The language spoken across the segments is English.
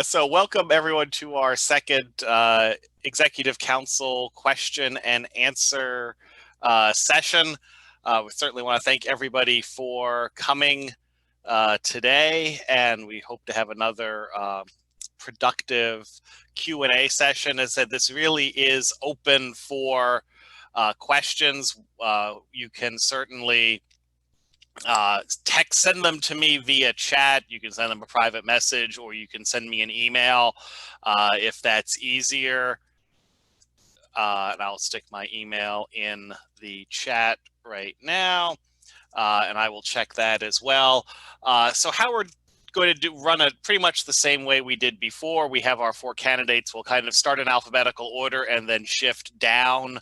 So welcome everyone to our second Executive Council question and answer session. We certainly want to thank everybody for coming today, and we hope to have another productive Q&A session. As I said, this really is open for questions. You can certainly send them to me via chat. You can send them a private message, or you can send me an email if that's easier. And I'll stick my email in the chat right now, and I will check that as well. So how we're going to run it pretty much the same way we did before. We have our four candidates. We'll kind of start in alphabetical order and then shift down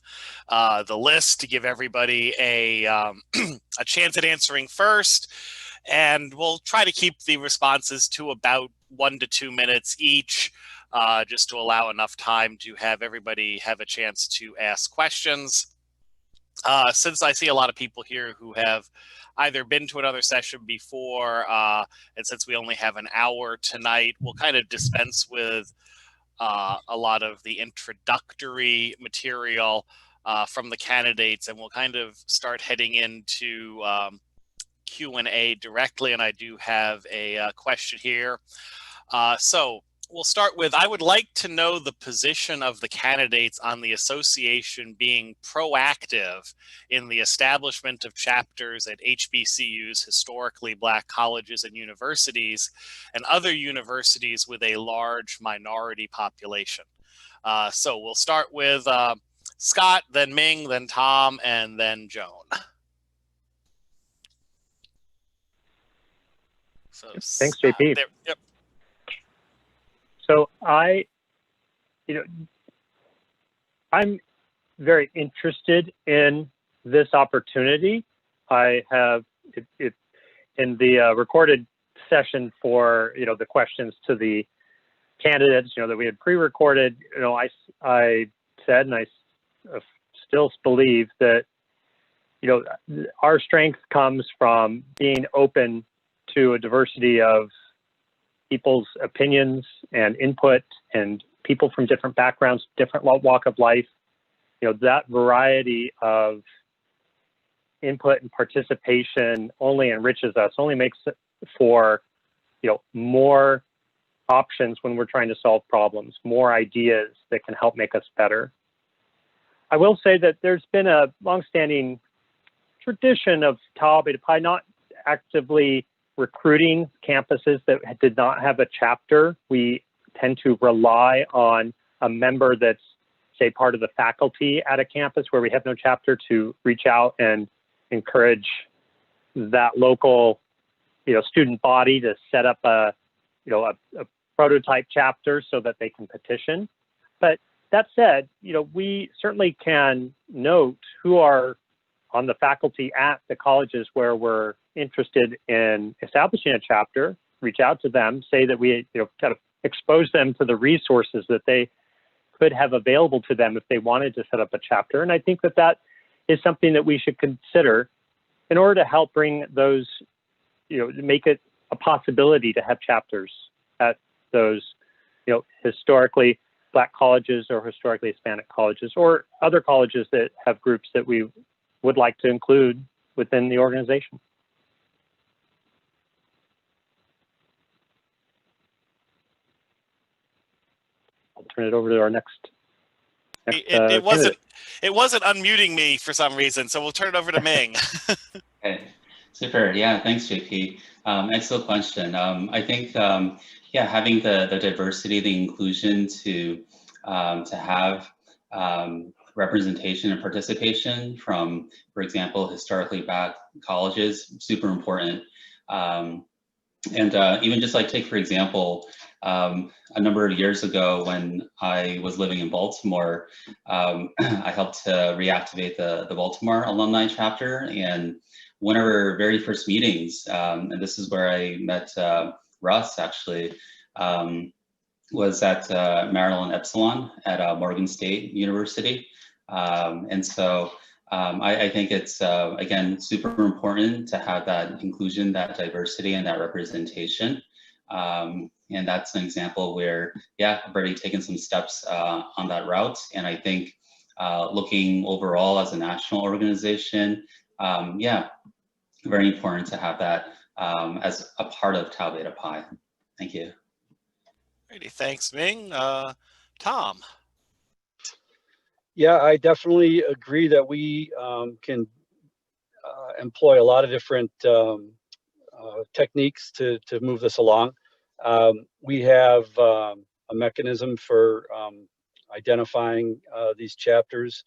the list to give everybody a chance at answering first. And we'll try to keep the responses to about 1 to 2 minutes each, just to allow enough time to have everybody have a chance to ask questions. Since I see a lot of people here who have either been to another session before, and since we only have an hour tonight, we'll kind of dispense with a lot of the introductory material from the candidates, and we'll kind of start heading into Q&A directly. And I do have a question here. So we'll start with, I would like to know the position of the candidates on the association being proactive in the establishment of chapters at HBCUs, historically Black colleges and universities, and other universities with a large minority population. So we'll start with Scott, then Ming, then Tom, and then Joan. So, thanks, JP. Yep. So I'm very interested in this opportunity. I have in the recorded session for the questions to the candidates, that we had pre-recorded. I said, and I still believe that our strength comes from being open to a diversity of people's opinions and input, and people from different backgrounds, different walk of life. That variety of input and participation only enriches us, only makes it for more options when we're trying to solve problems, more ideas that can help make us better. I will say that there's been a longstanding tradition of Tau Beta Pi not actively recruiting campuses that did not have a chapter. We tend to rely on a member that's, say, part of the faculty at a campus where we have no chapter to reach out and encourage that local, student body to set up a prototype chapter so that they can petition. But that said, we certainly can note who are on the faculty at the colleges where we're interested in establishing a chapter, reach out to them, say that we kind of expose them to the resources that they could have available to them if they wanted to set up a chapter. And I think that that is something that we should consider in order to help bring those, make it a possibility to have chapters at those, historically Black colleges or historically Hispanic colleges, or other colleges that have groups that we would like to include within the organization. I'll turn it over to our next it wasn't unmuting me for some reason, so we'll turn it over to Ming. Okay, super. Yeah, thanks, JP. Excellent question. I think, having the diversity, the inclusion to have representation and participation from, for example, historically Black colleges, super important. And even just take, for example, a number of years ago when I was living in Baltimore, I helped to reactivate the Baltimore alumni chapter. And one of our very first meetings, and this is where I met Russ actually, was at Maryland Epsilon at Morgan State University. And so I think it's, again, super important to have that inclusion, that diversity, and that representation. And that's an example where, yeah, I've already taken some steps on that route. And I think looking overall as a national organization, yeah, very important to have that as a part of Tau Beta Pi. Thank you. Alrighty, thanks, Ming. Tom. Yeah, I definitely agree that we can employ a lot of different techniques to move this along. We have a mechanism for identifying these chapters,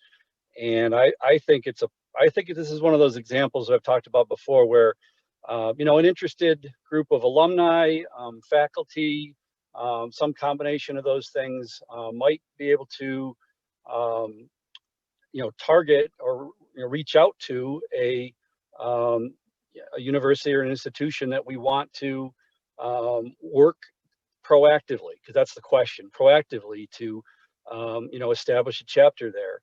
and I think this is one of those examples that I've talked about before, where you know, an interested group of alumni, faculty, some combination of those things might be able to you know, target or reach out to a university or an institution that we want to work proactively, because that's the question, proactively to you know, establish a chapter there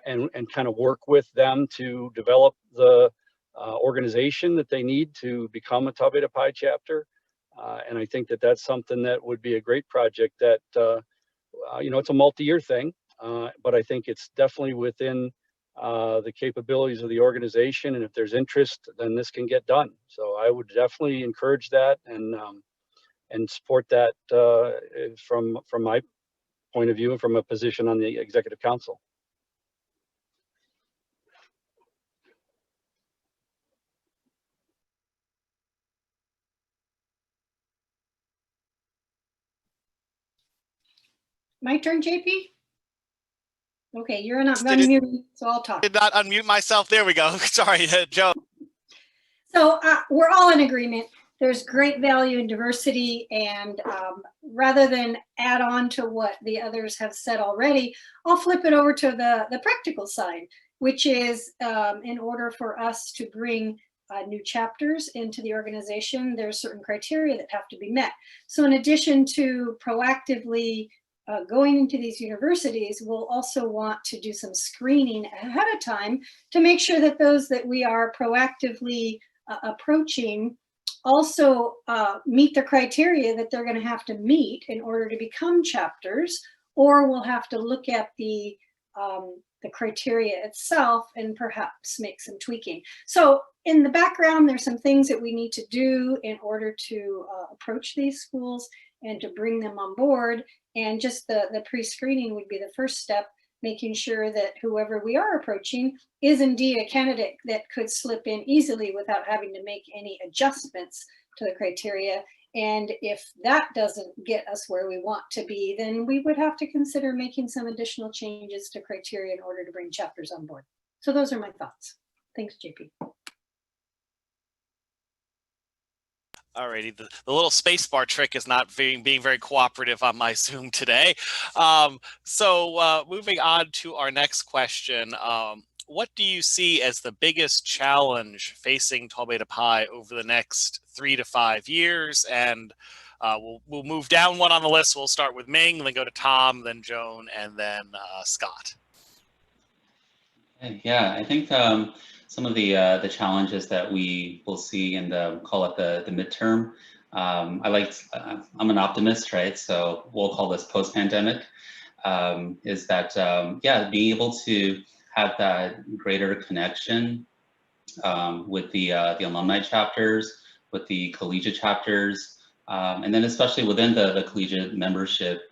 and kind of work with them to develop the organization that they need to become a Tau Beta Pi chapter. And I think that that's something that would be a great project that, you know, it's a multi-year thing, but I think it's definitely within the capabilities of the organization. And if there's interest, then this can get done. So I would definitely encourage that and support that from my point of view and from a position on the executive council. My turn, JP? Okay, you're not unmuted, so I'll talk. Did not unmute myself. There we go. Sorry, Joe. So we're all in agreement. There's great value in diversity, and rather than add on to what the others have said already, I'll flip it over to the practical side, which is in order for us to bring new chapters into the organization, there's certain criteria that have to be met. So in addition to proactively going into these universities, we'll also want to do some screening ahead of time to make sure that those that we are proactively approaching also meet the criteria that they're going to have to meet in order to become chapters, or we'll have to look at the criteria itself and perhaps make some tweaking. So in the background, there's some things that we need to do in order to approach these schools and to bring them on board. And just the pre-screening would be the first step, making sure that whoever we are approaching is indeed a candidate that could slip in easily without having to make any adjustments to the criteria. And if that doesn't get us where we want to be, then we would have to consider making some additional changes to criteria in order to bring chapters on board. So those are my thoughts. Thanks, JP. Alrighty, the little spacebar trick is not being very cooperative on my Zoom today. So moving on to our next question. What do you see as the biggest challenge facing Tau Beta Pi over the next 3 to 5 years? And we'll move down one on the list. We'll start with Ming, then go to Tom, then Joan, and then Scott. Yeah, I think some of the challenges that we will see in the, call it the midterm. I'm an optimist, right? So we'll call this post-pandemic. Is that yeah, being able to have that greater connection with the alumni chapters, with the collegiate chapters, and then especially within the collegiate membership,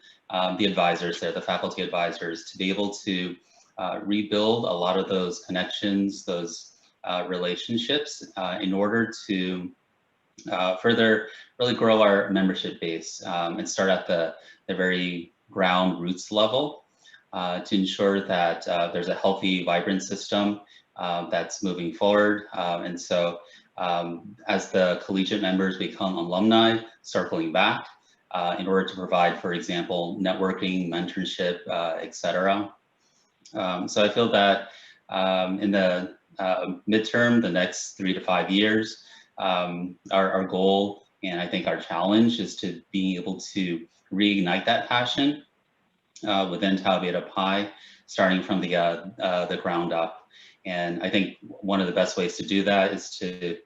the advisors there, the faculty advisors, to be able to rebuild a lot of those connections, those relationships in order to further really grow our membership base and start at the very ground roots level to ensure that there's a healthy, vibrant system that's moving forward. And so as the collegiate members become alumni, circling back in order to provide, for example, networking, mentorship, etc. So I feel that in the midterm, the next 3 to 5 years, our goal and I think our challenge is to be able to reignite that passion within Tau Beta Pi, starting from the ground up. And I think one of the best ways to do that is to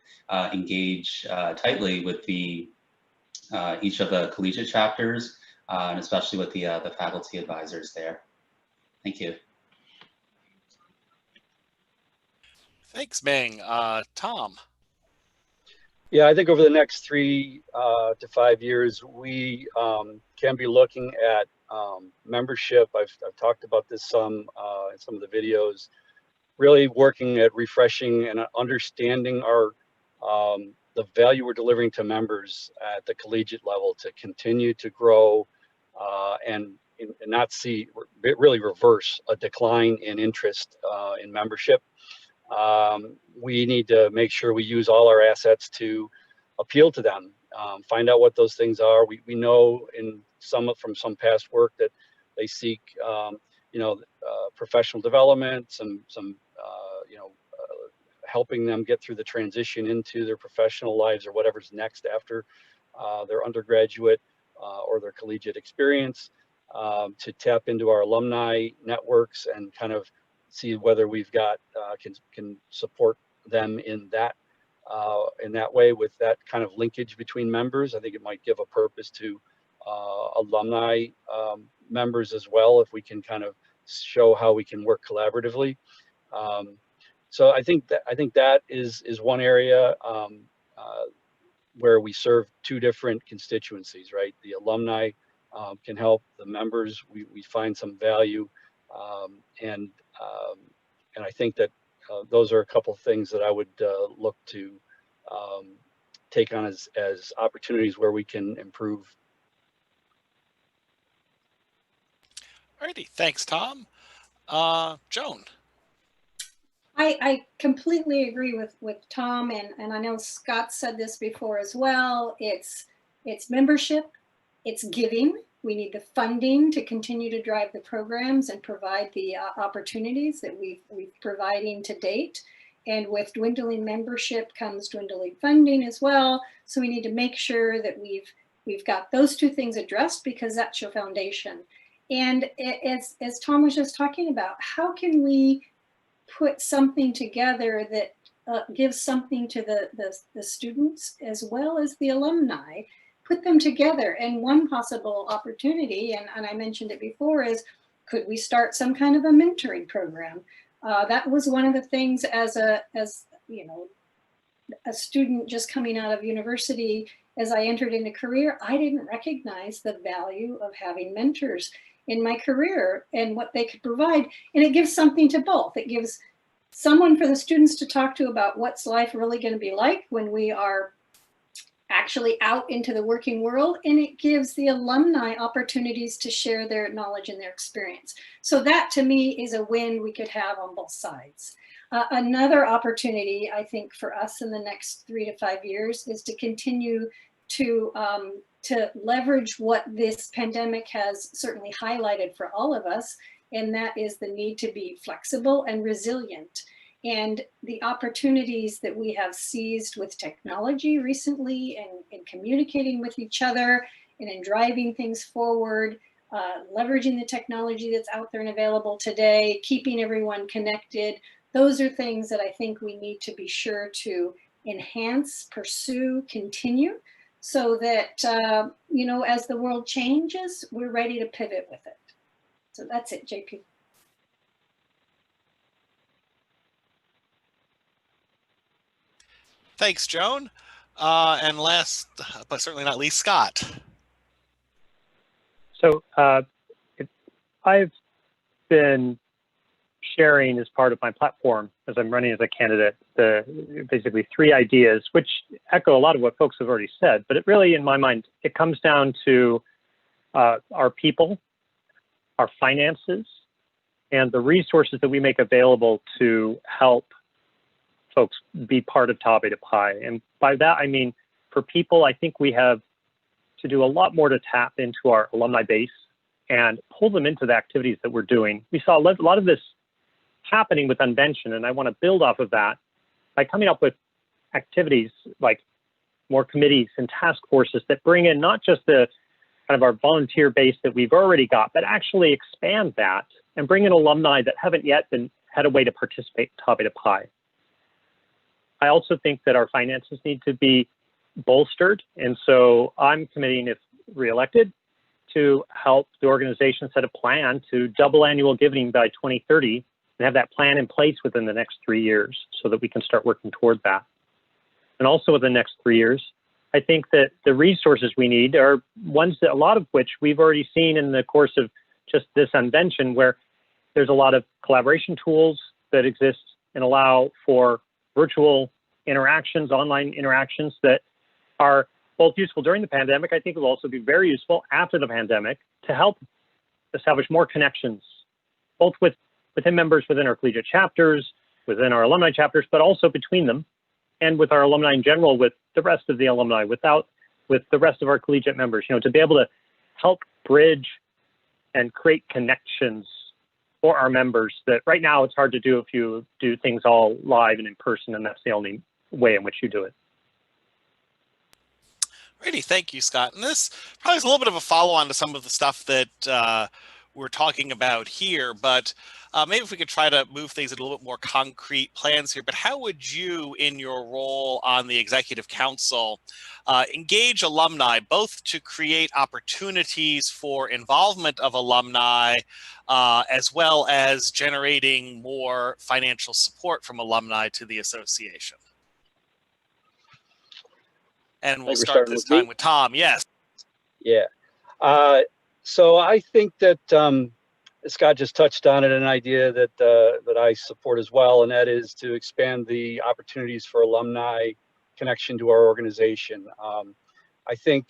engage tightly with the each of the collegiate chapters, and especially with the faculty advisors there. Thank you. Thanks, Ming. Tom. Yeah, I think over the next 3 to 5 years, we can be looking at membership. I've talked about this some in some of the videos. Really working at refreshing and understanding our the value we're delivering to members at the collegiate level to continue to grow and not see really reverse a decline in interest in membership. We need to make sure we use all our assets to appeal to them, find out what those things are. We know from some past work that they seek, professional development, some helping them get through the transition into their professional lives or whatever's next after their undergraduate or their collegiate experience, to tap into our alumni networks and kind of see whether we've got can support them in that way with that kind of linkage between members. I think it might give a purpose to alumni members as well if we can kind of show how we can work collaboratively. So I think that is one area where we serve 2 different constituencies, right? The alumni can help the members. We find some value, and I think that those are a couple of things that I would look to take on as opportunities where we can improve. Alrighty, thanks, Tom. Joan. I completely agree with Tom, and I know Scott said this before as well. It's membership, it's giving. We need the funding to continue to drive the programs and provide the opportunities that we've providing to date. And with dwindling membership comes dwindling funding as well. So we need to make sure that we've got those 2 things addressed, because that's your foundation. And as Tom was just talking about, how can we put something together that gives something to the students as well as the alumni, put them together? And one possible opportunity, and I mentioned it before, is could we start some kind of a mentoring program? That was one of the things as a student just coming out of university, as I entered into career, I didn't recognize the value of having mentors in my career and what they could provide. And it gives something to both. It gives someone for the students to talk to about what's life really going to be like when we are actually out into the working world, and it gives the alumni opportunities to share their knowledge and their experience. So that to me is a win we could have on both sides. Another opportunity, I think, for us in the next 3 to 5 years is to continue to leverage what this pandemic has certainly highlighted for all of us, and that is the need to be flexible and resilient. And the opportunities that we have seized with technology recently and in communicating with each other and in driving things forward, leveraging the technology that's out there and available today, keeping everyone connected, those are things that I think we need to be sure to enhance, pursue, continue, so that, as the world changes, we're ready to pivot with it. So that's it, JP. Thanks, Joan. And last, but certainly not least, Scott. So I've been sharing as part of my platform as I'm running as a candidate, basically 3 ideas, which echo a lot of what folks have already said, but it really, in my mind, it comes down to our people, our finances, and the resources that we make available to help folks be part of Tau Beta Pi. And by that, I mean, for people, I think we have to do a lot more to tap into our alumni base and pull them into the activities that we're doing. We saw a lot of this happening with Unvention, and I want to build off of that by coming up with activities like more committees and task forces that bring in not just the kind of our volunteer base that we've already got, but actually expand that and bring in alumni that haven't yet had a way to participate in Tau Beta Pi. I also think that our finances need to be bolstered. And so I'm committing, if reelected, to help the organization set a plan to double annual giving by 2030 and have that plan in place within the next 3 years so that we can start working toward that. And also within the next 3 years, I think that the resources we need are ones that a lot of which we've already seen in the course of just this invention, where there's a lot of collaboration tools that exist and allow for virtual interactions, online interactions that are both useful during the pandemic. I think will also be very useful after the pandemic to help establish more connections, both within members within our collegiate chapters, within our alumni chapters, but also between them and with our alumni in general, with the rest of the alumni, with the rest of our collegiate members, to be able to help bridge and create connections for our members that right now it's hard to do if you do things all live and in person, and that's the only way in which you do it. Alrighty, thank you, Scott. And this probably is a little bit of a follow-on to some of the stuff that we're talking about here, but maybe if we could try to move things in a little bit more concrete plans here. But how would you, in your role on the Executive Council, engage alumni, both to create opportunities for involvement of alumni, as well as generating more financial support from alumni to the association? And we'll start this time with Tom. Yes. Yeah. So I think that Scott just touched on it, an idea that that I support as well, and that is to expand the opportunities for alumni connection to our organization. I think,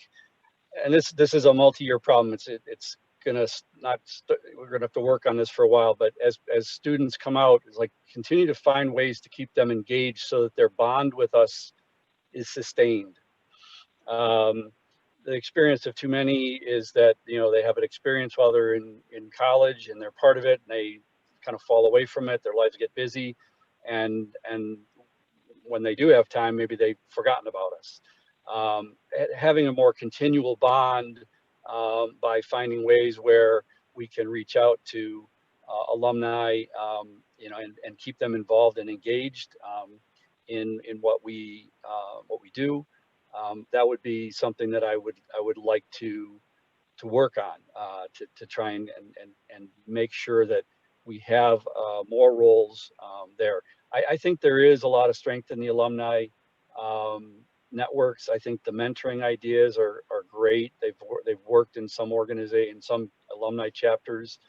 and this is a multi-year problem. It's gonna we're gonna have to work on this for a while. But as students come out, it's like continue to find ways to keep them engaged so that their bond with us is sustained. The experience of too many is that, they have an experience while they're in college and they're part of it and they kind of fall away from it. Their lives get busy. And when they do have time, maybe they've forgotten about us. Having a more continual bond by finding ways where we can reach out to alumni, and keep them involved and engaged in what we do. That would be something that I would like to work on, to try and make sure that we have more roles there. I think there is a lot of strength in the alumni networks. I think the mentoring ideas are great. They've worked in some some alumni chapters.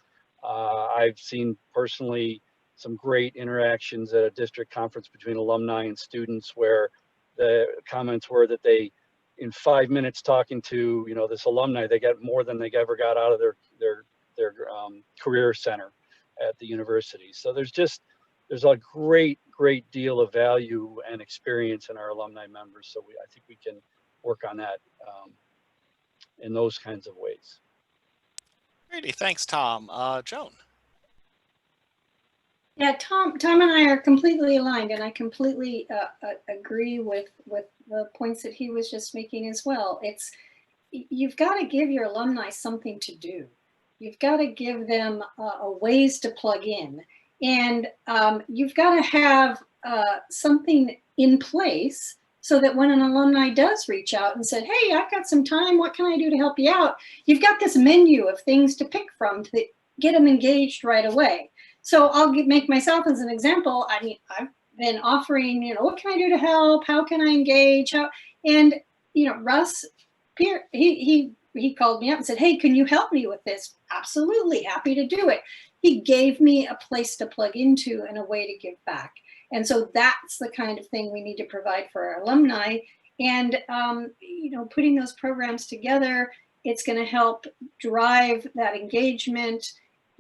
I've seen personally some great interactions at a district conference between alumni and students where the comments were that they, in 5 minutes talking to, this alumni, they got more than they ever got out of their career center at the university. So there's a great deal of value and experience in our alumni members. So I think we can work on that in those kinds of ways. Great, thanks, Tom. Joan. Yeah, Tom and I are completely aligned, and I completely agree with the points that he was just making as well. You've got to give your alumni something to do. You've got to give them ways to plug in, and you've got to have something in place so that when an alumni does reach out and said, "Hey, I've got some time. What can I do to help you out?" You've got this menu of things to pick from to get them engaged right away. So I'll make myself as an example. I mean, I've been offering, what can I do to help? How can I engage? Russ, he called me up and said, "Hey, can you help me with this?" Absolutely, happy to do it. He gave me a place to plug into and a way to give back. And so that's the kind of thing we need to provide for our alumni. And, putting those programs together, it's going to help drive that engagement,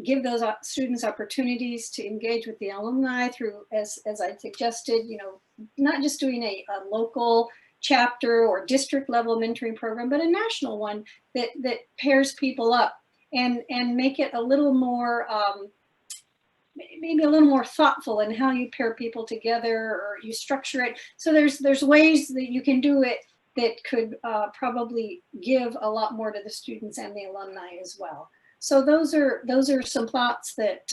give those students opportunities to engage with the alumni through, as I suggested, not just doing a local chapter or district level mentoring program, but a national one that pairs people up and make it a little more, maybe a little more thoughtful in how you pair people together or you structure it. So there's ways that you can do it that could probably give a lot more to the students and the alumni as well. So those are some thoughts that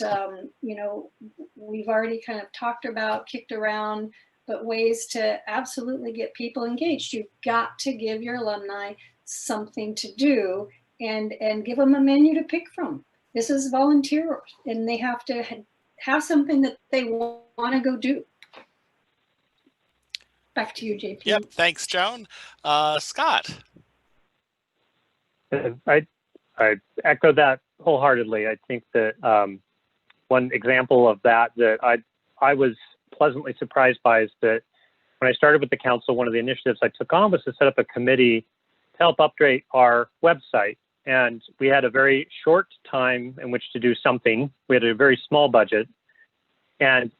we've already kind of talked about, kicked around. but ways to absolutely get people engaged. You've got to give your alumni something to do and give them a menu to pick from. This is volunteer, and they have to have something that they want to go do. Back to you, JP. Yep. Thanks, Joan. Scott. I echo that wholeheartedly. I think that one example of that I was pleasantly surprised by is that when I started with the council, one of the initiatives I took on was to set up a committee to help update our website. And we had a very short time in which to do something. We had a very small budget. And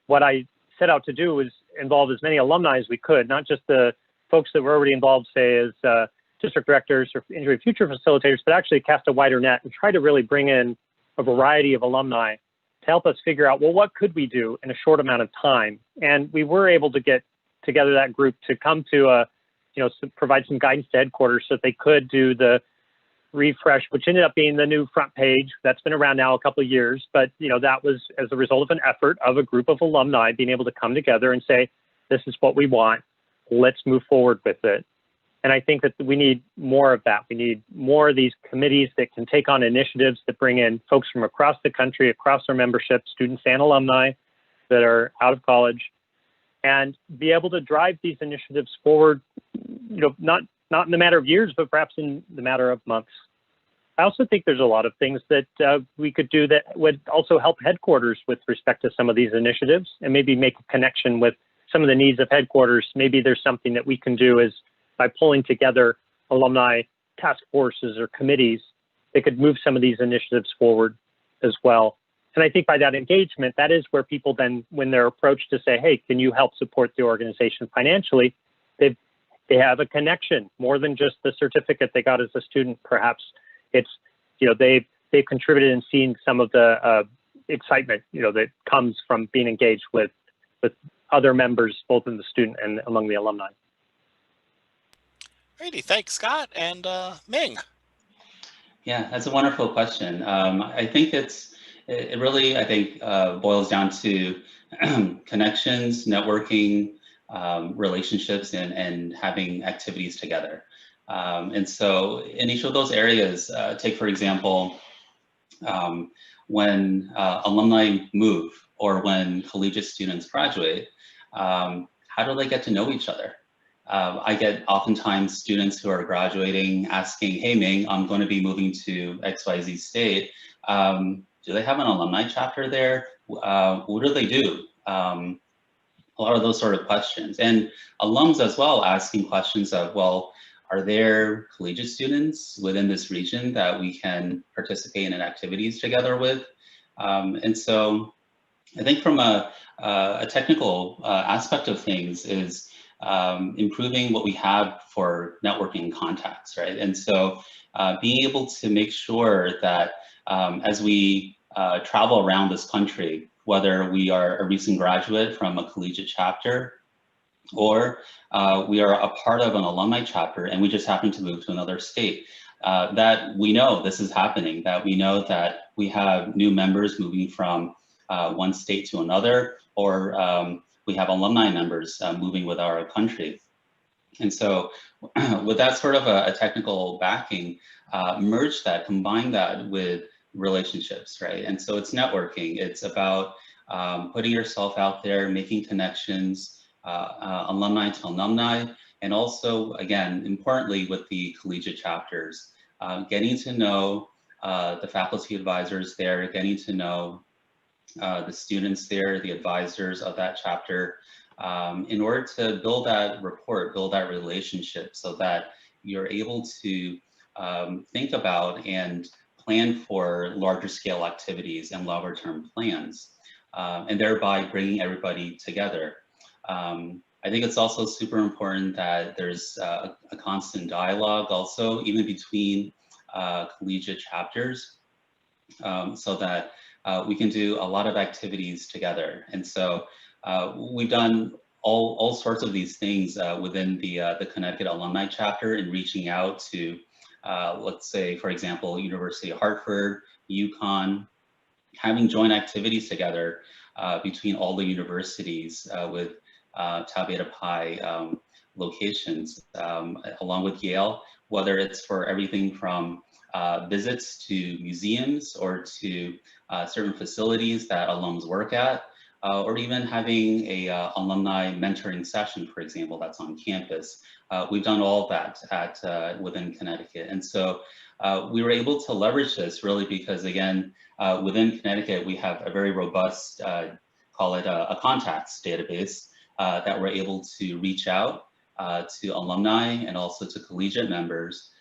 what I set out to do was involve as many alumni as we could, not just the folks that were already involved, say, as district directors or injury future facilitators, but actually cast a wider net and try to really bring in a variety of alumni to help us figure out, well, what could we do in a short amount of time? And we were able to get together that group to come to provide some guidance to headquarters so that they could do the refresh, which ended up being the new front page. That's been around now a couple of years, but that was as a result of an effort of a group of alumni being able to come together and say, this is what we want, let's move forward with it. And I think that we need more of that. We need more of these committees that can take on initiatives that bring in folks from across the country, across our membership, students and alumni that are out of college, and be able to drive these initiatives forward, not in the matter of years, but perhaps in the matter of months. I also think there's a lot of things that we could do that would also help headquarters with respect to some of these initiatives and maybe make a connection with some of the needs of headquarters. Maybe there's something that we can do is by pulling together alumni task forces or committees that could move some of these initiatives forward as well. And I think by that engagement, that is where people then, when they're approached to say, hey, can you help support the organization financially? They have a connection more than just the certificate they got as a student. Perhaps it's, they've contributed and seen some of the excitement, that comes from being engaged with other members, both in the student and among the alumni. Alrighty, thanks, Scott. And Ming. Yeah, that's a wonderful question. I think it really boils down to connections, networking, relationships, and having activities together. And so in each of those areas, take for example, when alumni move or when collegiate students graduate, how do they get to know each other? I get oftentimes students who are graduating asking, hey Ming, I'm going to be moving to XYZ state. Do they have an alumni chapter there? What do they do? A lot of those sort of questions. And alums as well asking questions of, well, are there collegiate students within this region that we can participate in activities together with? And so I think from a technical aspect of things is improving what we have for networking contacts, right? And so being able to make sure that as we travel around this country, whether we are a recent graduate from a collegiate chapter or we are a part of an alumni chapter and we just happen to move to another state, that we know this is happening, that we know that we have new members moving from one state to another, or we have alumni members moving with our country. And so with that sort of a technical backing, merge that, combine that with relationships, right? And so it's networking. It's about putting yourself out there, making connections, alumni to alumni, and also, again, importantly, with the collegiate chapters, getting to know the faculty advisors there, getting to know the students there, the advisors of that chapter, in order to build that rapport, build that relationship so that you're able to think about and plan for larger scale activities and longer term plans, and thereby bringing everybody together. I think it's also super important that there's a constant dialogue also, even between collegiate chapters, so that we can do a lot of activities together. And so we've done all sorts of these things within the Connecticut Alumni Chapter in reaching out to, let's say, for example, University of Hartford, UConn, having joint activities together between all the universities with Tau Beta Pi locations, along with Yale, whether it's for everything from visits to museums or to certain facilities that alums work at, or even having a alumni mentoring session, for example, that's on campus. We've done all of that at within Connecticut. And so we were able to leverage this really because, again, within Connecticut, we have a very robust, call it a contacts database that we're able to reach out to alumni and also to collegiate members.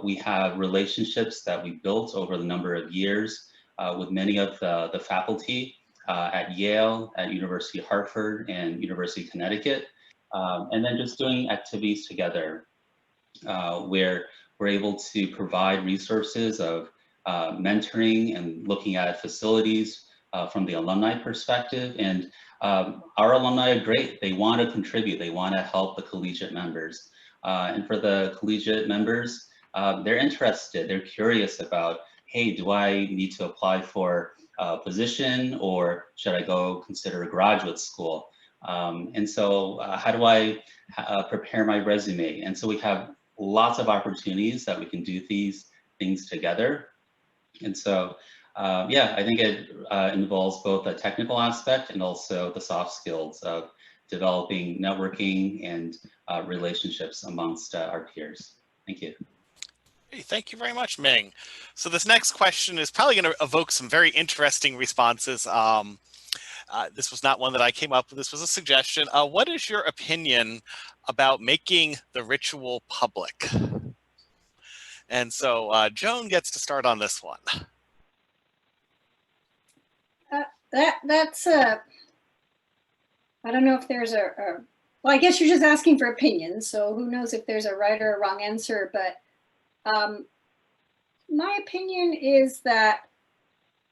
We have relationships that we built over the number of years with many of the faculty at Yale, at University of Hartford, and University of Connecticut. And then just doing activities together where we're able to provide resources of mentoring and looking at facilities from the alumni perspective. And our alumni are great. They want to contribute. They want to help the collegiate members. And for the collegiate members, they're interested. They're curious about, hey, do I need to apply for a position or should I go consider a graduate school? And so how do I prepare my resume? And so we have lots of opportunities that we can do these things together. And so, yeah, I think it involves both a technical aspect and also the soft skills of developing networking and relationships amongst our peers. Thank you. Hey, thank you very much, Ming. So this next question is probably going to evoke some very interesting responses. This was not one that I came up with. This was a suggestion. What is your opinion about making the ritual public? And so Joan gets to start on this one. That's I don't know if there's well, I guess you're just asking for opinions. So who knows if there's a right or a wrong answer, but my opinion is that,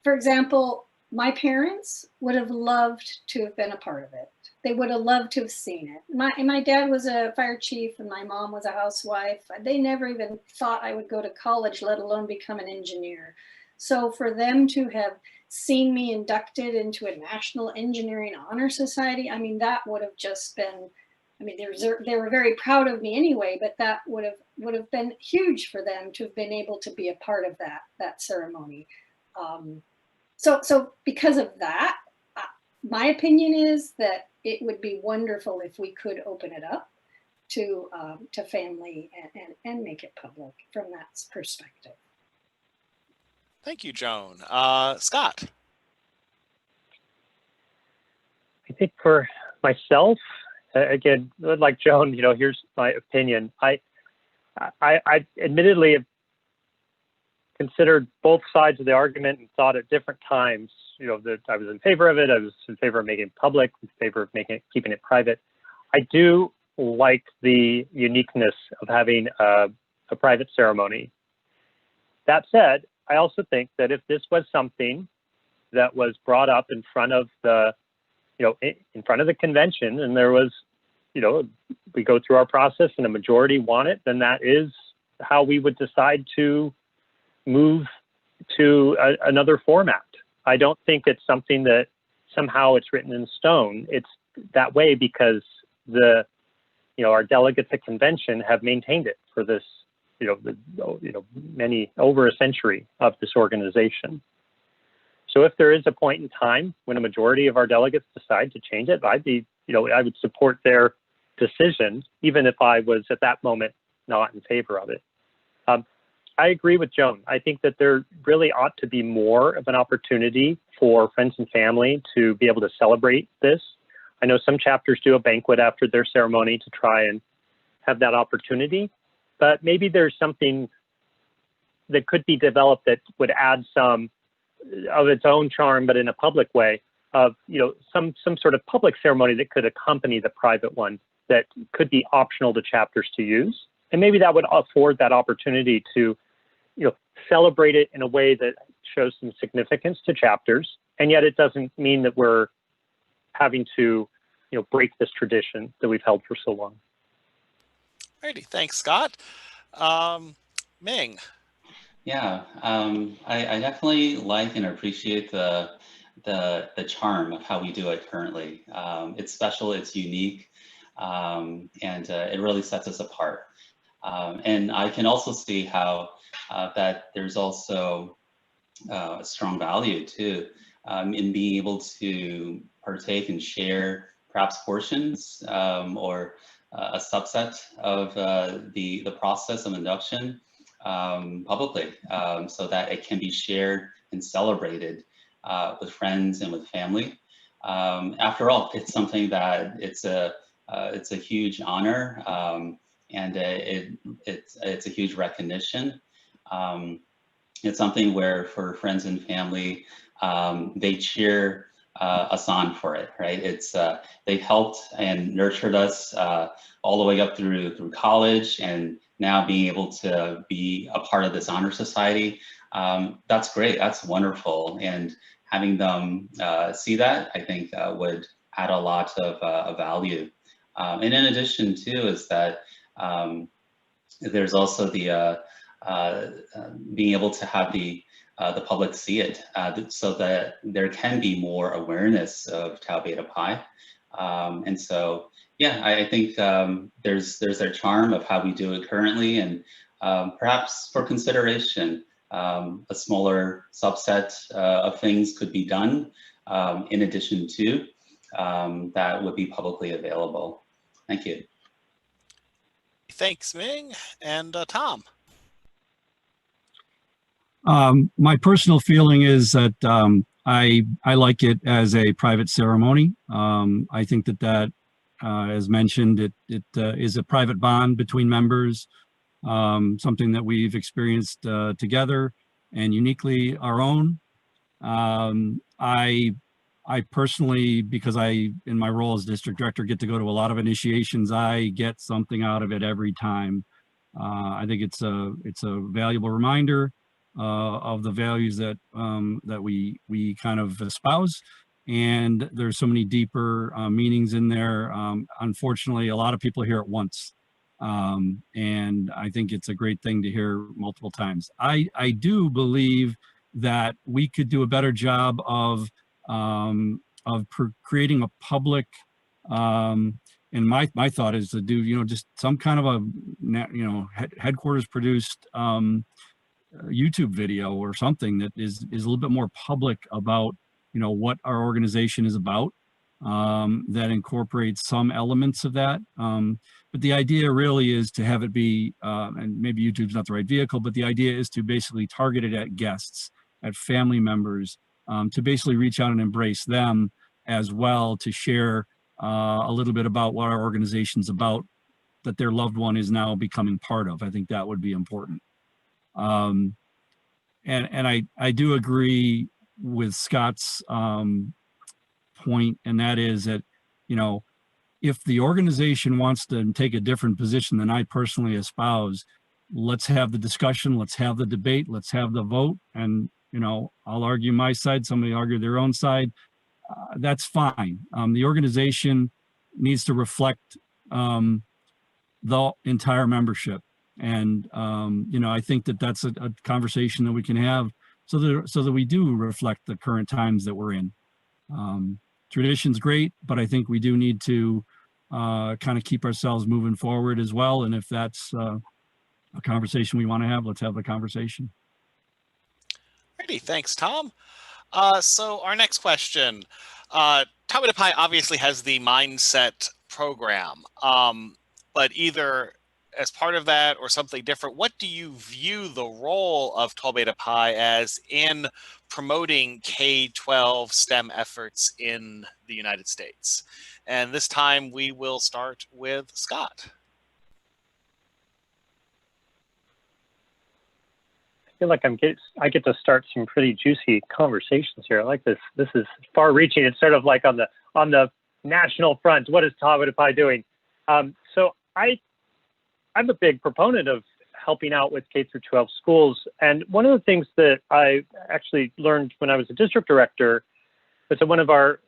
for example, my parents would have loved to have been a part of it. They would have loved to have seen it. My dad was a fire chief and my mom was a housewife. They never even thought I would go to college, let alone become an engineer. So for them to have seen me inducted into a National Engineering Honor Society, I mean, that would have just been, I mean, they were very proud of me anyway, but that would have been huge for them to have been able to be a part of that ceremony. So because of that, my opinion is that it would be wonderful if we could open it up to family and make it public from that perspective. Thank you, Joan. Scott. I think for myself, again, like Joan, here's my opinion. I admittedly have considered both sides of the argument and thought at different times, that I was in favor of it. I was in favor of making it public, in favor of keeping it private. I do like the uniqueness of having a private ceremony. That said, I also think that if this was something that was brought up in front of the, in front of the convention, and there was, we go through our process and a majority want it, then that is how we would decide to move to another format. I don't think it's something that somehow it's written in stone. It's that way because our delegates at convention have maintained it for this, many over a century of this organization. So if there is a point in time when a majority of our delegates decide to change it, I would support their decision, even if I was at that moment not in favor of it. I agree with Joan. I think that there really ought to be more of an opportunity for friends and family to be able to celebrate this. I know some chapters do a banquet after their ceremony to try and have that opportunity, but maybe there's something that could be developed that would add some of its own charm, but in a public way of, some sort of public ceremony that could accompany the private one that could be optional to chapters to use. And maybe that would afford that opportunity to, celebrate it in a way that shows some significance to chapters. And yet it doesn't mean that we're having to, break this tradition that we've held for so long. Alrighty, thanks, Scott. Ming. Yeah, I definitely like and appreciate the the charm of how we do it currently. It's special, it's unique, and it really sets us apart. And I can also see how that there's also a strong value too in being able to partake and share perhaps portions or a subset of the process of induction publicly, so that it can be shared and celebrated with friends and with family. After all, it's something that it's a huge honor, and it's a huge recognition. It's something where for friends and family, they cheer us on for it, right? It's they've helped and nurtured us all the way up through college, and now being able to be a part of this honor society. That's great. That's wonderful. And having them see that, I think, would add a lot of value. And in addition, too, is that there's also the being able to have the public see it, so that there can be more awareness of Tau Beta Pi. And so, yeah, I think there's a charm of how we do it currently, and perhaps for consideration, a smaller subset of things could be done in addition to that would be publicly available. Thank you. Thanks, Ming. And Tom. My personal feeling is that I like it as a private ceremony. I think that as mentioned, it is a private bond between members, something that we've experienced together and uniquely our own. I personally, because in my role as district director, get to go to a lot of initiations, I get something out of it every time. I think it's a valuable reminder of the values that that we kind of espouse, and there's so many deeper meanings in there. Unfortunately, a lot of people hear it once, and I think it's a great thing to hear multiple times. I do believe that we could do a better job of creating a public, and my thought is to do just some kind of a headquarters produced YouTube video or something that is a little bit more public about what our organization is about, that incorporates some elements of that. But the idea really is to have it be, and maybe YouTube's not the right vehicle, but the idea is to basically target it at guests, at family members, to basically reach out and embrace them as well, to share a little bit about what our organization's about, that their loved one is now becoming part of. I think that would be important. And I do agree with Scott's point, and that is that, if the organization wants to take a different position than I personally espouse, let's have the discussion, let's have the debate, let's have the vote, and I'll argue my side, somebody argue their own side. That's fine. The organization needs to reflect the entire membership. And, I think that that's a conversation that we can have so that we do reflect the current times that we're in. Tradition's great, but I think we do need to kind of keep ourselves moving forward as well. And if that's a conversation we want to have, let's have the conversation. Alrighty, thanks, Tom. So our next question, Tau Beta Pi obviously has the Mindset program, but either as part of that or something different, what do you view the role of Tau Beta Pi as in promoting K-12 STEM efforts in the United States? And this time we will start with Scott. I feel like I get to start some pretty juicy conversations here. I like this. This is far-reaching. It's sort of like on the national front. What is Tau Beta Pi doing? So I'm a big proponent of helping out with K-12 schools. And one of the things that I actually learned when I was a district director was that one of our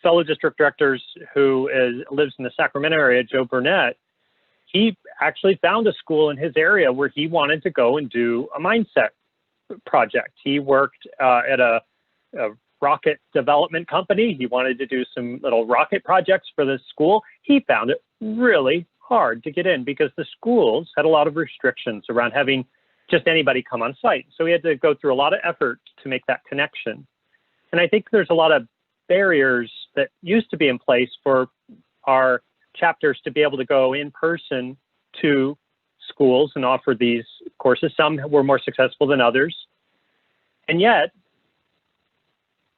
fellow district directors who lives in the Sacramento area, Joe Burnett, he actually found a school in his area where he wanted to go and do a mindset project. He worked at a rocket development company. He wanted to do some little rocket projects for the school. He found it really hard to get in because the schools had a lot of restrictions around having just anybody come on site. So he had to go through a lot of effort to make that connection. And I think there's a lot of barriers that used to be in place for our chapters to be able to go in person to schools and offer these courses. Some were more successful than others. And yet,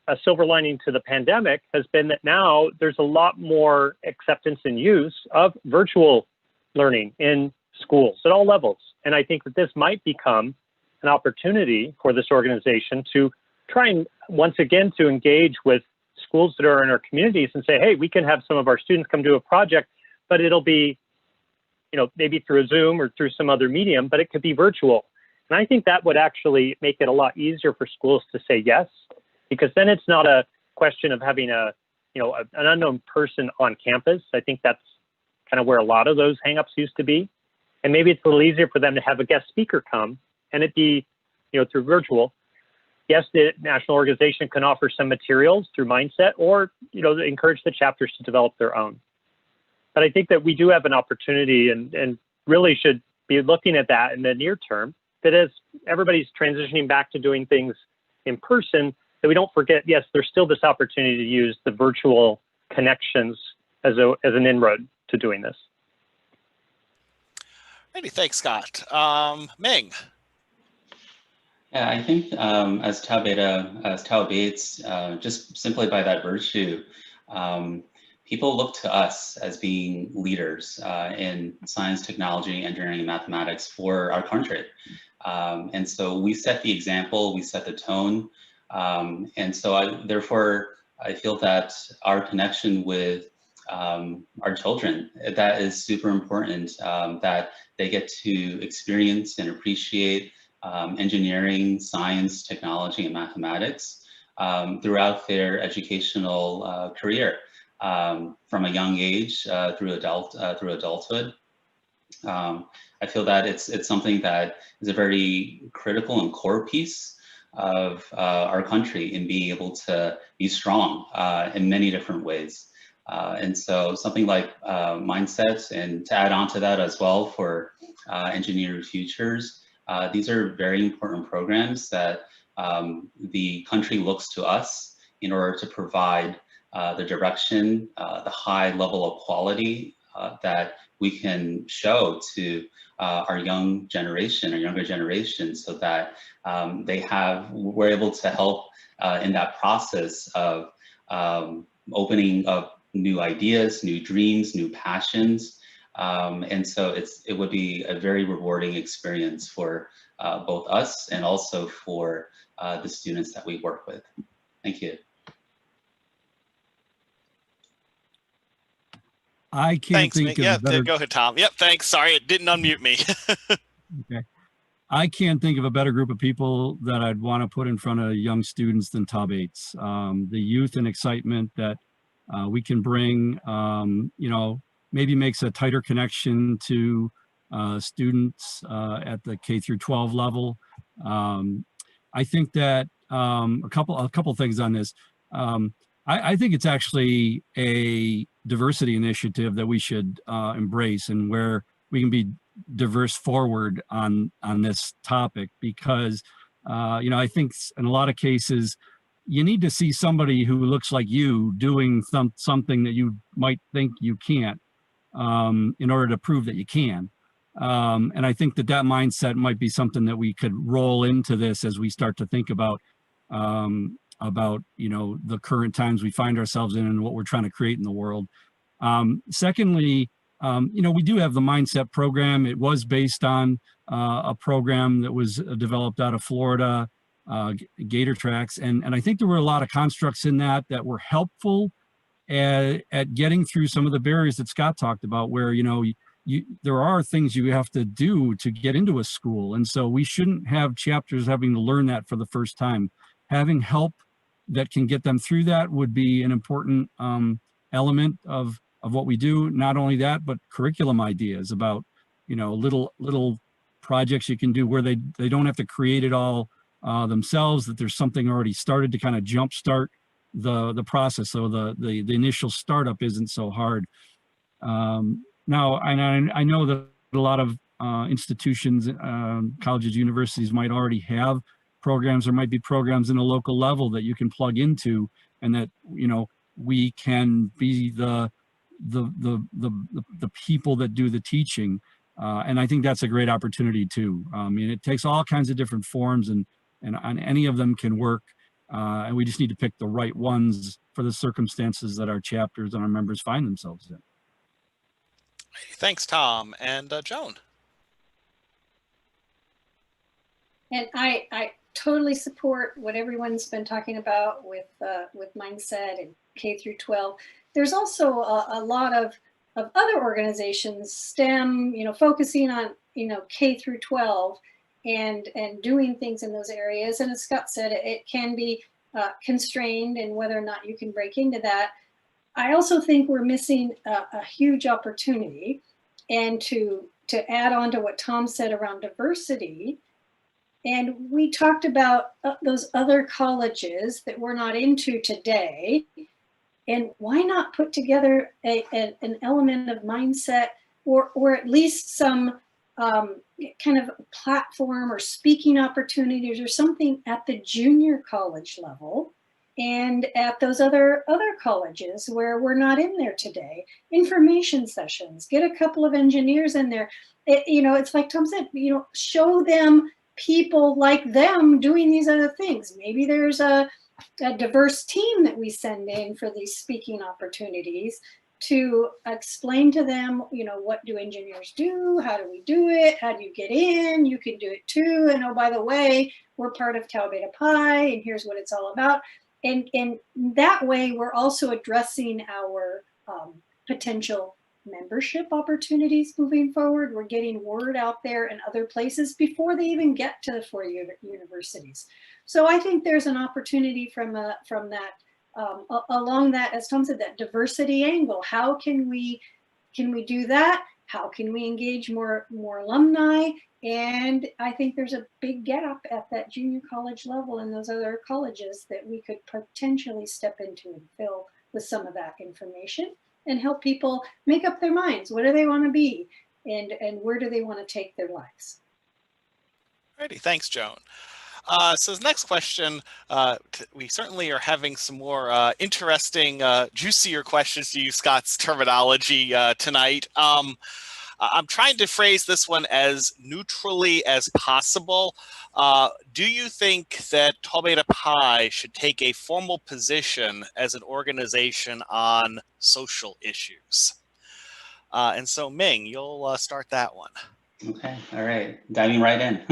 a silver lining to the pandemic has been that now there's a lot more acceptance and use of virtual learning in schools at all levels. And I think that this might become an opportunity for this organization to try and once again to engage with schools that are in our communities and say, hey, we can have some of our students come do a project, but it'll be, you know, maybe through a Zoom or through some other medium, but it could be virtual. And I think that would actually make it a lot easier for schools to say yes, because then it's not a question of having an unknown person on campus. I think that's kind of where a lot of those hangups used to be. And maybe it's a little easier for them to have a guest speaker come and it be, through virtual. Yes, the national organization can offer some materials through Mindset or, encourage the chapters to develop their own. But I think that we do have an opportunity and really should be looking at that in the near term, that as everybody's transitioning back to doing things in person, that we don't forget, yes, there's still this opportunity to use the virtual connections as an inroad to doing this. Maybe, thanks, Scott. Ming. Yeah, I think as Tau Bates, just simply by that virtue, people look to us as being leaders in science, technology, engineering, and mathematics for our country. And so we set the example, we set the tone. And so therefore, I feel that our connection with our children, that is super important, that they get to experience and appreciate engineering, science, technology, and mathematics throughout their educational career, from a young age through adulthood. I feel that it's something that is a very critical and core piece of our country in being able to be strong in many different ways. And so something like Mindset, and to add on to that as well for Engineering Futures, these are very important programs that the country looks to us in order to provide the direction, the high level of quality that we can show to our young generation or younger generation, so that we're able to help in that process of opening up new ideas, new dreams, new passions. And so it would be a very rewarding experience for both us and also for the students that we work with. Thank you. I can't think of a better... Go ahead, Tom. Yep, thanks. Sorry, it didn't unmute me. Okay. I can't think of a better group of people that I'd want to put in front of young students than Tau Bates. The youth and excitement that we can bring, maybe makes a tighter connection to students at the K through 12 level. I think that a couple things on this. I think it's actually a diversity initiative that we should embrace, and where we can be diverse forward on this topic, because I think in a lot of cases you need to see somebody who looks like you doing something that you might think you can't in order to prove that you can. And I think that mindset might be something that we could roll into this as we start to think about the current times we find ourselves in and what we're trying to create in the world. Secondly, we do have the Mindset program. It was based on a program that was developed out of Florida, Gator Tracks, and I think there were a lot of constructs in that were helpful at getting through some of the barriers that Scott talked about, where there are things you have to do to get into a school, and so we shouldn't have chapters having to learn that for the first time. Having help that can get them through that would be an important element of what we do. Not only that, but curriculum ideas about little projects you can do where they don't have to create it all themselves, that there's something already started to kind of jumpstart the process. So the initial startup isn't so hard. Now, I know that a lot of institutions, colleges, universities might already have programs. There might be programs in a local level that you can plug into, and that, you know, we can be the people that do the teaching. And I think that's a great opportunity too. I mean, it takes all kinds of different forms, and on any of them can work. And we just need to pick the right ones for the circumstances that our chapters and our members find themselves in. Thanks, Tom. And Joan. And I totally support what everyone's been talking about with mindset and K through 12. There's also a lot of other organizations, STEM, you know, focusing on, you know, K through 12 and doing things in those areas. And as Scott said, it can be constrained in whether or not you can break into that. I also think we're missing a huge opportunity. And to add on to what Tom said around diversity, and we talked about those other colleges that we're not into today, and why not put together an element of mindset, or at least some kind of platform or speaking opportunities or something at the junior college level and at those other colleges where we're not in there today. Information sessions, get a couple of engineers in there. You know, it's like Tom said, you know, show them people like them doing these other things. Maybe there's a diverse team that we send in for these speaking opportunities to explain to them, you know, what do engineers do? How do we do it? How do you get in? You can do it too. And oh, by the way, we're part of Tau Beta Pi, and here's what it's all about. And that way, we're also addressing our potential membership opportunities moving forward. We're getting word out there in other places before they even get to the four-year universities. So I think there's an opportunity from that, along that, as Tom said, that diversity angle. How can we do that? How can we engage more alumni? And I think there's a big gap at that junior college level and those other colleges that we could potentially step into and fill with some of that information and help people make up their minds. What do they want to be? And where do they want to take their lives? Alrighty, thanks, Joan. So the next question, we certainly are having some more interesting, juicier questions to use Scott's terminology tonight. I'm trying to phrase this one as neutrally as possible. Do you think that Tau Beta Pi should take a formal position as an organization on social issues? And so Ming, you'll start that one. Okay, all right, diving right in.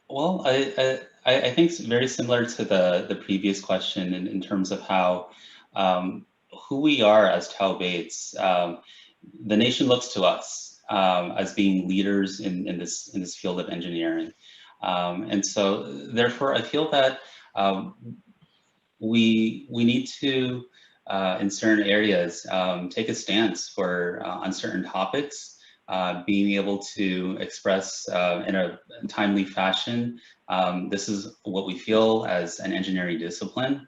Well, I think it's very similar to the previous question in terms of how who we are as Tau Bates. The nation looks to us as being leaders in this field of engineering, and so therefore I feel that we need to in certain areas take a stance for on certain topics. Being able to express in a timely fashion. This is what we feel as an engineering discipline.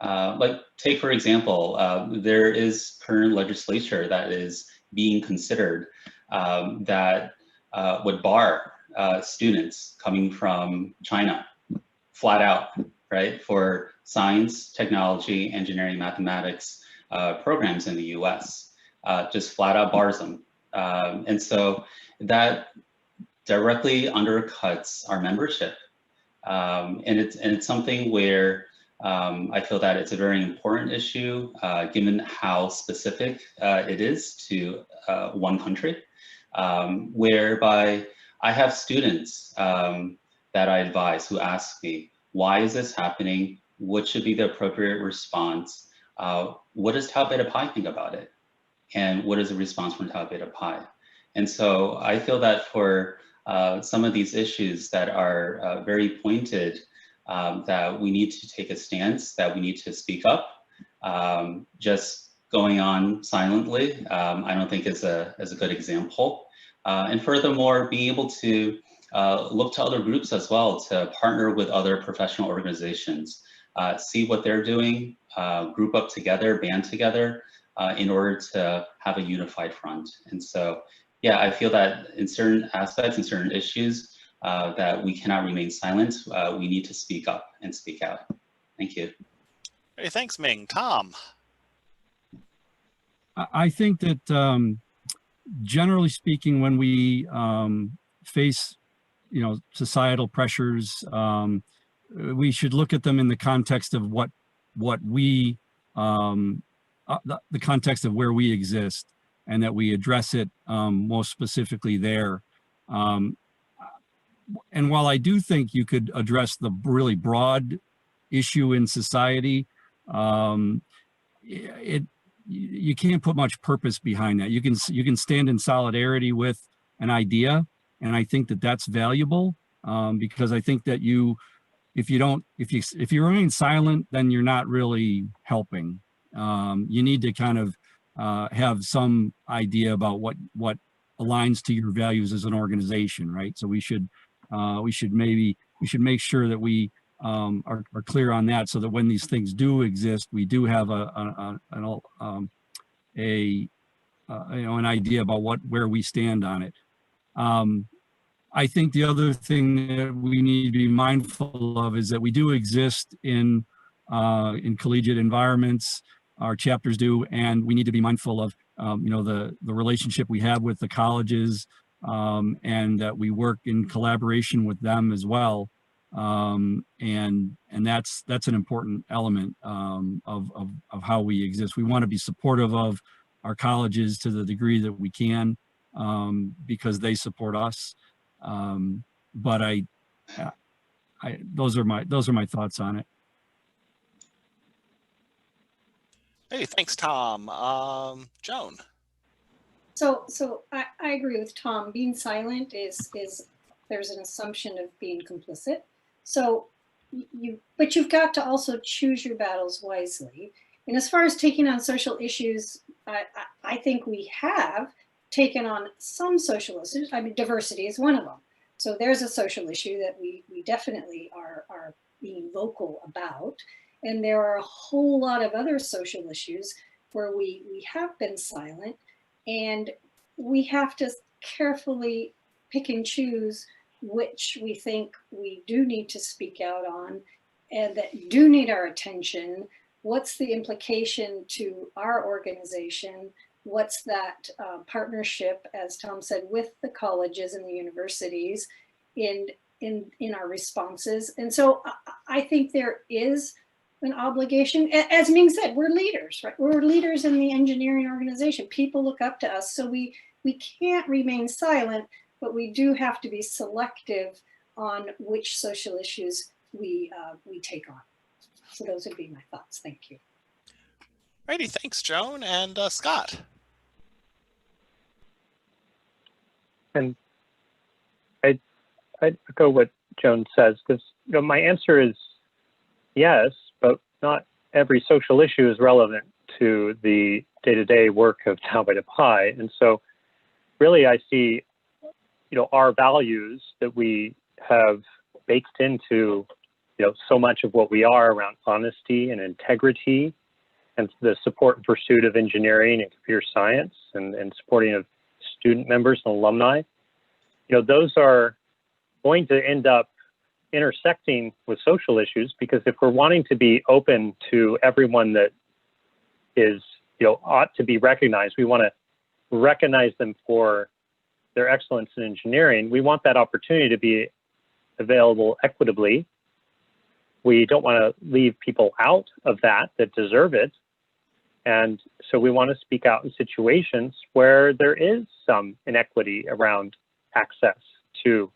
Like take for example, there is current legislature that is being considered that would bar students coming from China flat out, right, for science, technology, engineering, mathematics programs in the US. Just flat out bars them. And so that directly undercuts our membership. And it's something where I feel that it's a very important issue given how specific it is to one country, whereby I have students that I advise who ask me, why is this happening? What should be the appropriate response? What does Tau Beta Pi think about it? And what is the response from Tau Beta Pi? And so I feel that for some of these issues that are very pointed, that we need to take a stance, that we need to speak up. Just going on silently, I don't think is a good example. And furthermore, being able to look to other groups as well to partner with other professional organizations, see what they're doing, group up together, band together in order to have a unified front. And so, yeah, I feel that in certain aspects and certain issues that we cannot remain silent. We need to speak up and speak out. Thank you. Hey, thanks, Ming. Tom. I think that generally speaking, when we face, societal pressures, we should look at them in the context of what we, the context of where we exist, and that we address it most specifically there. And while I do think you could address the really broad issue in society, you can't put much purpose behind that. You can stand in solidarity with an idea, and I think that that's valuable because I think that if you remain silent, then you're not really helping. You need to kind of have some idea about what aligns to your values as an organization, right? So we should make sure that we are clear on that, so that when these things do exist, we do have an idea about where we stand on it. I think the other thing that we need to be mindful of is that we do exist in collegiate environments. Our chapters do, and we need to be mindful of the relationship we have with the colleges, and that we work in collaboration with them as well. And that's an important element of how we exist. We want to be supportive of our colleges to the degree that we can, because they support us. But those are my thoughts on it. Hey, thanks, Tom. Joan. So I agree with Tom. Being silent is there's an assumption of being complicit. So but you've got to also choose your battles wisely. And as far as taking on social issues, I think we have taken on some social issues. I mean, diversity is one of them. So there's a social issue that we definitely are being vocal about. And there are a whole lot of other social issues where we have been silent, and we have to carefully pick and choose which we think we do need to speak out on and that do need our attention. What's the implication to our organization? What's that partnership, as Tom said, with the colleges and the universities in our responses? And so I think there is an obligation. As Ming said, we're leaders, right? We're leaders in the engineering organization. People look up to us, so we can't remain silent, but we do have to be selective on which social issues we take on. So those would be my thoughts. Thank you. Righty, thanks, Joan. And Scott. And I echo what Joan says, because my answer is yes, but not every social issue is relevant to the day-to-day work of Tau Beta Pi. And so really I see, our values that we have baked into, so much of what we are around honesty and integrity and the support and pursuit of engineering and computer science and supporting of student members and alumni. Those are going to end up intersecting with social issues, because if we're wanting to be open to everyone that is, ought to be recognized, we want to recognize them for their excellence in engineering. We want that opportunity to be available equitably. We don't want to leave people out of that deserve it. And so we want to speak out in situations where there is some inequity around access to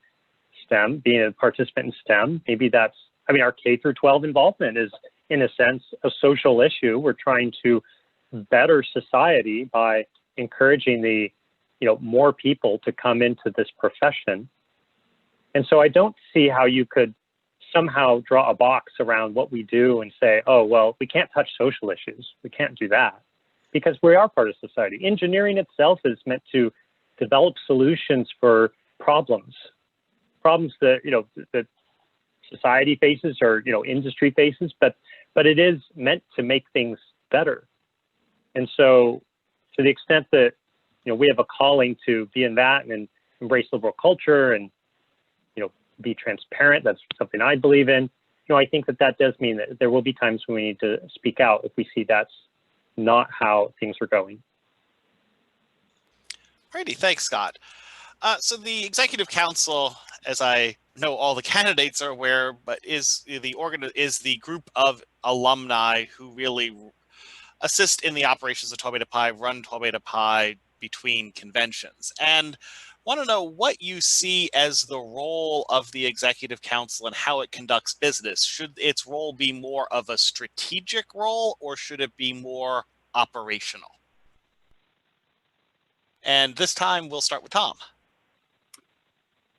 STEM, being a participant in STEM. Maybe that's, our K through 12 involvement is, in a sense, a social issue. We're trying to better society by encouraging the, more people to come into this profession. And so I don't see how you could somehow draw a box around what we do and say, oh, well, we can't touch social issues. We can't do that, because we are part of society. Engineering itself is meant to develop solutions for problems that, that society faces or, industry faces, but it is meant to make things better. And so to the extent that, we have a calling to be in that and embrace liberal culture and, be transparent, that's something I believe in. I think that does mean that there will be times when we need to speak out if we see that's not how things are going. Alrighty, thanks, Scott. So the Executive Council, as I know all the candidates are aware, but is the group of alumni who really assist in the operations of Tau Beta Pi, run Tau Beta Pi between conventions. And want to know what you see as the role of the Executive Council and how it conducts business. Should its role be more of a strategic role, or should it be more operational? And this time we'll start with Tom.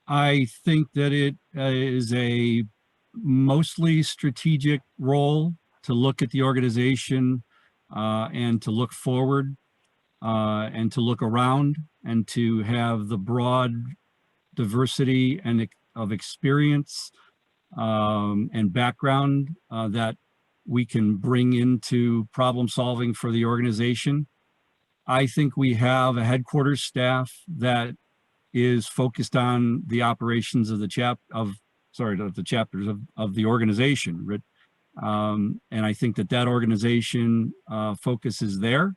I think that it is a mostly strategic role to look at the organization and to look forward and to look around and to have the broad diversity and of experience and background that we can bring into problem solving for the organization. I think we have a headquarters staff that is focused on the operations of the chapters of the organization. And I think that organization focus is there.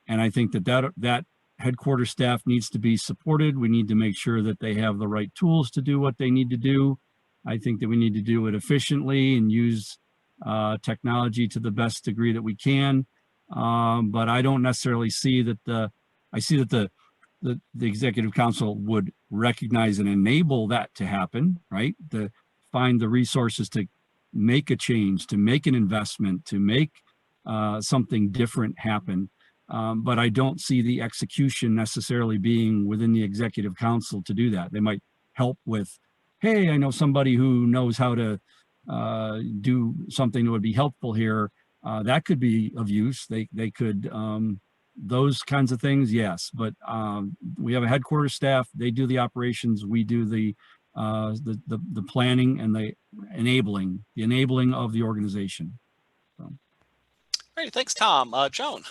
And I think that headquarters staff needs to be supported. We need to make sure that they have the right tools to do what they need to do. I think that we need to do it efficiently and use technology to the best degree that we can. But I don't necessarily see that I see that the Executive Council would recognize and enable that to happen, right? To find the resources to make a change, to make an investment, to make something different happen. But I don't see the execution necessarily being within the Executive Council to do that. They might help with, hey, I know somebody who knows how to do something that would be helpful here. That could be of use. They could, those kinds of things, yes. But we have a headquarters staff. They do the operations. We do the planning and the enabling of the organization. So. All right, thanks, Tom. Joan.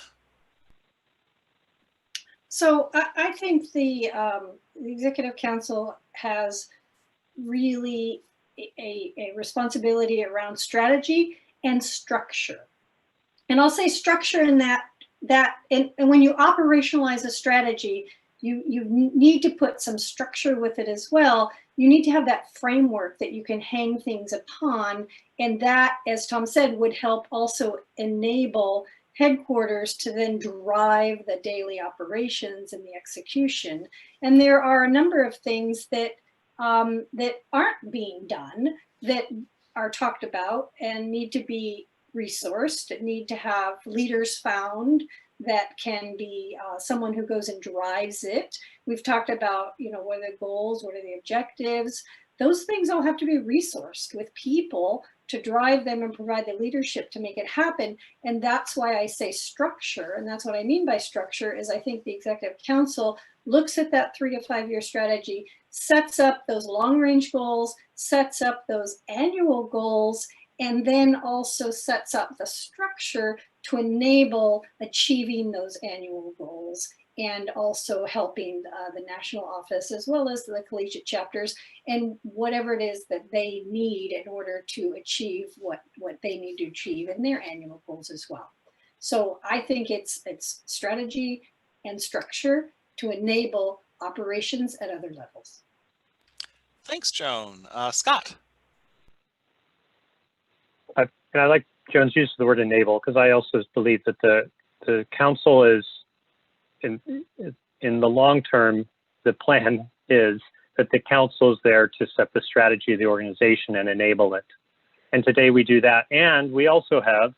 So I think the Executive Council has really a responsibility around strategy and structure. And I'll say structure in that and when you operationalize a strategy, you need to put some structure with it as well. You need to have that framework that you can hang things upon. And that, as Tom said, would help also enable headquarters to then drive the daily operations and the execution. And there are a number of things that that aren't being done, that are talked about and need to be resourced, need to have leaders found that can be someone who goes and drives it. We've talked about, what are the goals, what are the objectives? Those things all have to be resourced with people to drive them and provide the leadership to make it happen. And that's why I say structure. And that's what I mean by structure is I think the Executive Council looks at that 3 to 5 year strategy, sets up those long range goals, sets up those annual goals, and then also sets up the structure to enable achieving those annual goals and also helping the national office as well as the collegiate chapters and whatever it is that they need in order to achieve what they need to achieve in their annual goals as well. So I think it's strategy and structure to enable operations at other levels. Thanks, Joan. Scott. And I like Joan's use of the word enable because I also believe that the council is in the long term, the plan is that the council is there to set the strategy of the organization and enable it. And today we do that. And we also have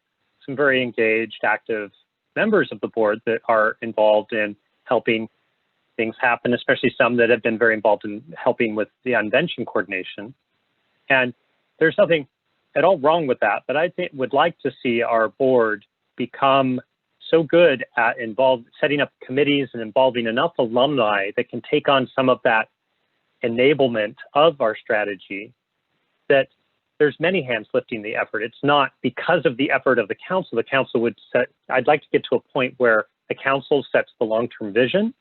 some very engaged, active members of the board that are involved in helping things happen, especially some that have been very involved in helping with the invention coordination. And there's nothing at all wrong with that, but I would like to see our board become so good at setting up committees and involving enough alumni that can take on some of that enablement of our strategy, that there's many hands lifting the effort. It's not because of the effort of the council. The council would set, I'd like to get to a point where the council sets the long-term vision,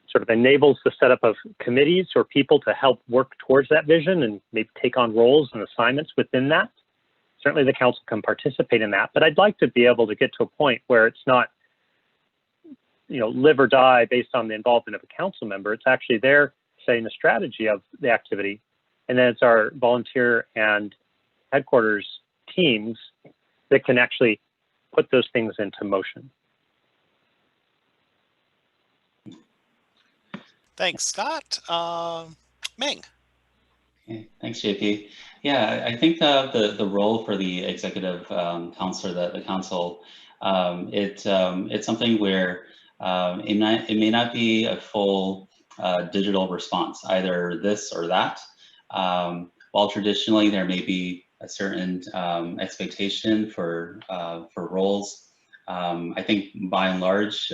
sort of enables the setup of committees or people to help work towards that vision and maybe take on roles and assignments within that. Certainly the council can participate in that, but I'd like to be able to get to a point where it's not, you know, live or die based on the involvement of a council member. It's actually there setting the strategy of the activity. And then it's our volunteer and headquarters teams that can actually put those things into motion. Thanks, Scott. Ming. Okay, thanks, JP. Yeah, I think the role for the executive council, the council, it's something where it may not be a full digital response, either this or that. While traditionally there may be a certain expectation for roles, I think by and large,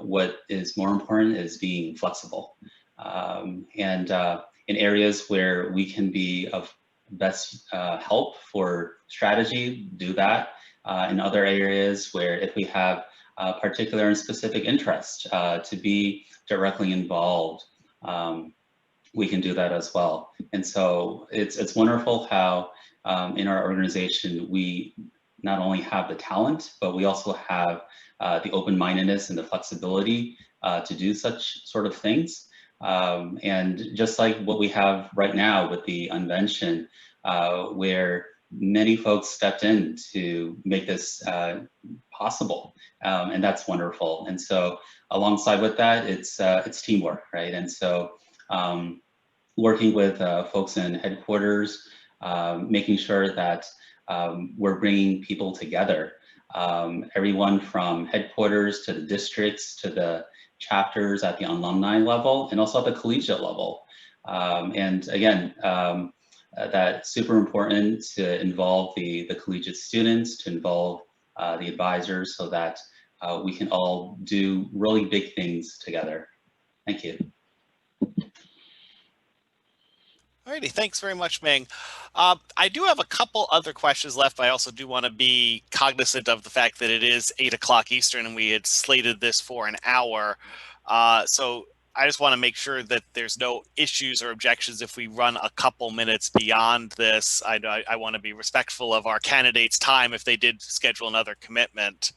what is more important is being flexible. And in areas where we can be of best help for strategy, do that. In other areas where if we have particular and specific interest to be directly involved, we can do that as well. And so it's wonderful how in our organization, we not only have the talent, but we also have the open-mindedness and the flexibility to do such sort of things. And just like what we have right now with the Unvention, where many folks stepped in to make this possible, and that's wonderful. And so alongside with that, it's teamwork, right? And so working with folks in headquarters, making sure that we're bringing people together, everyone from headquarters to the districts to the chapters at the alumni level and also at the collegiate level. And again, that's super important to involve the collegiate students, to involve the advisors so that we can all do really big things together. Thank you. Alrighty, thanks very much, Ming. I do have a couple other questions left, but I also do want to be cognizant of the fact that it is 8 o'clock Eastern and we had slated this for an hour. So I just want to make sure that there's no issues or objections if we run a couple minutes beyond this. I want to be respectful of our candidates' time if they did schedule another commitment.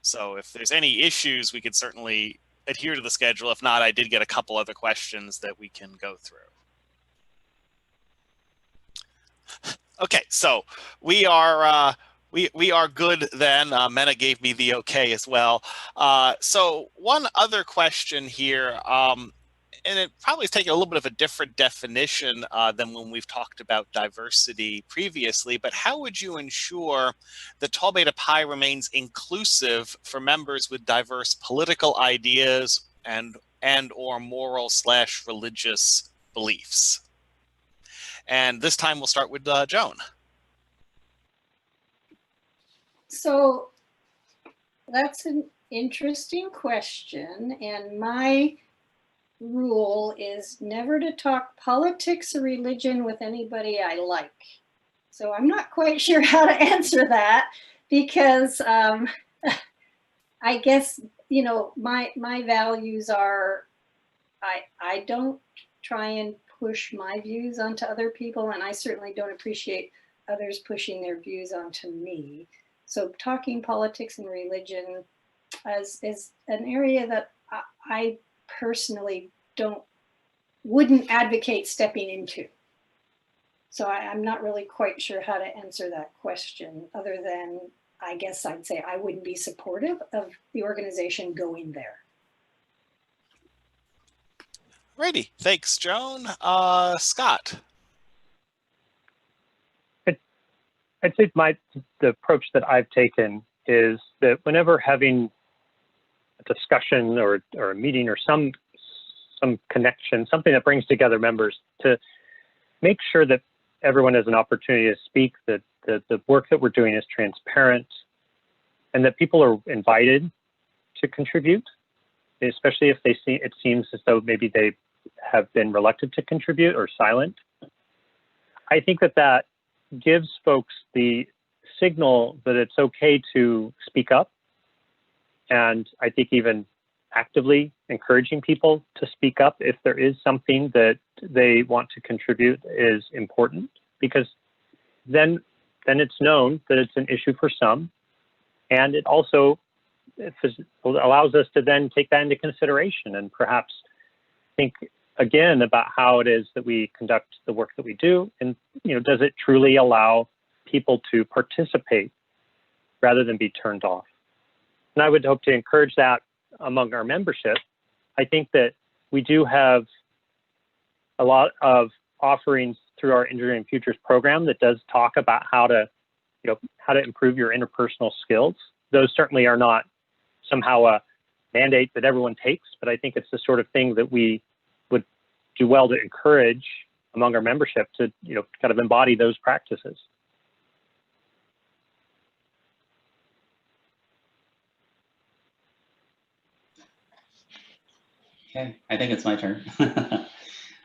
So if there's any issues, we could certainly adhere to the schedule. If not, I did get a couple other questions that we can go through. Okay, so we are good then. Mena gave me the okay as well. So one other question here, and it probably is taking a little bit of a different definition than when we've talked about diversity previously, but how would you ensure that Tau Beta Pi remains inclusive for members with diverse political ideas and or moral/religious beliefs? And this time we'll start with Joan. So that's an interesting question. And my rule is never to talk politics or religion with anybody I like. So I'm not quite sure how to answer that because I guess, you know, my values are, I don't try and push my views onto other people, and I certainly don't appreciate others pushing their views onto me. So talking politics and religion is an area that I personally wouldn't advocate stepping into. So I'm not really quite sure how to answer that question other than I guess I'd say I wouldn't be supportive of the organization going there. Righty, thanks, Joan. Scott. I'd say the approach that I've taken is that whenever having a discussion or a meeting or some connection, something that brings together members, to make sure that everyone has an opportunity to speak, that the work that we're doing is transparent, and that people are invited to contribute, especially if they see it seems as though maybe they have been reluctant to contribute or silent. I think that that gives folks the signal that it's okay to speak up, and I think even actively encouraging people to speak up if there is something that they want to contribute is important, because then it's known that it's an issue for some, and it also allows us to then take that into consideration and perhaps think again about how it is that we conduct the work that we do, and does it truly allow people to participate rather than be turned off. And I would hope to encourage that among our membership. I think that we do have a lot of offerings through our Engineering Futures program that does talk about how to improve your interpersonal skills. Those certainly are not somehow a mandate that everyone takes, but I think it's the sort of thing that we would do well to encourage among our membership to kind of embody those practices. Okay, I think it's my turn.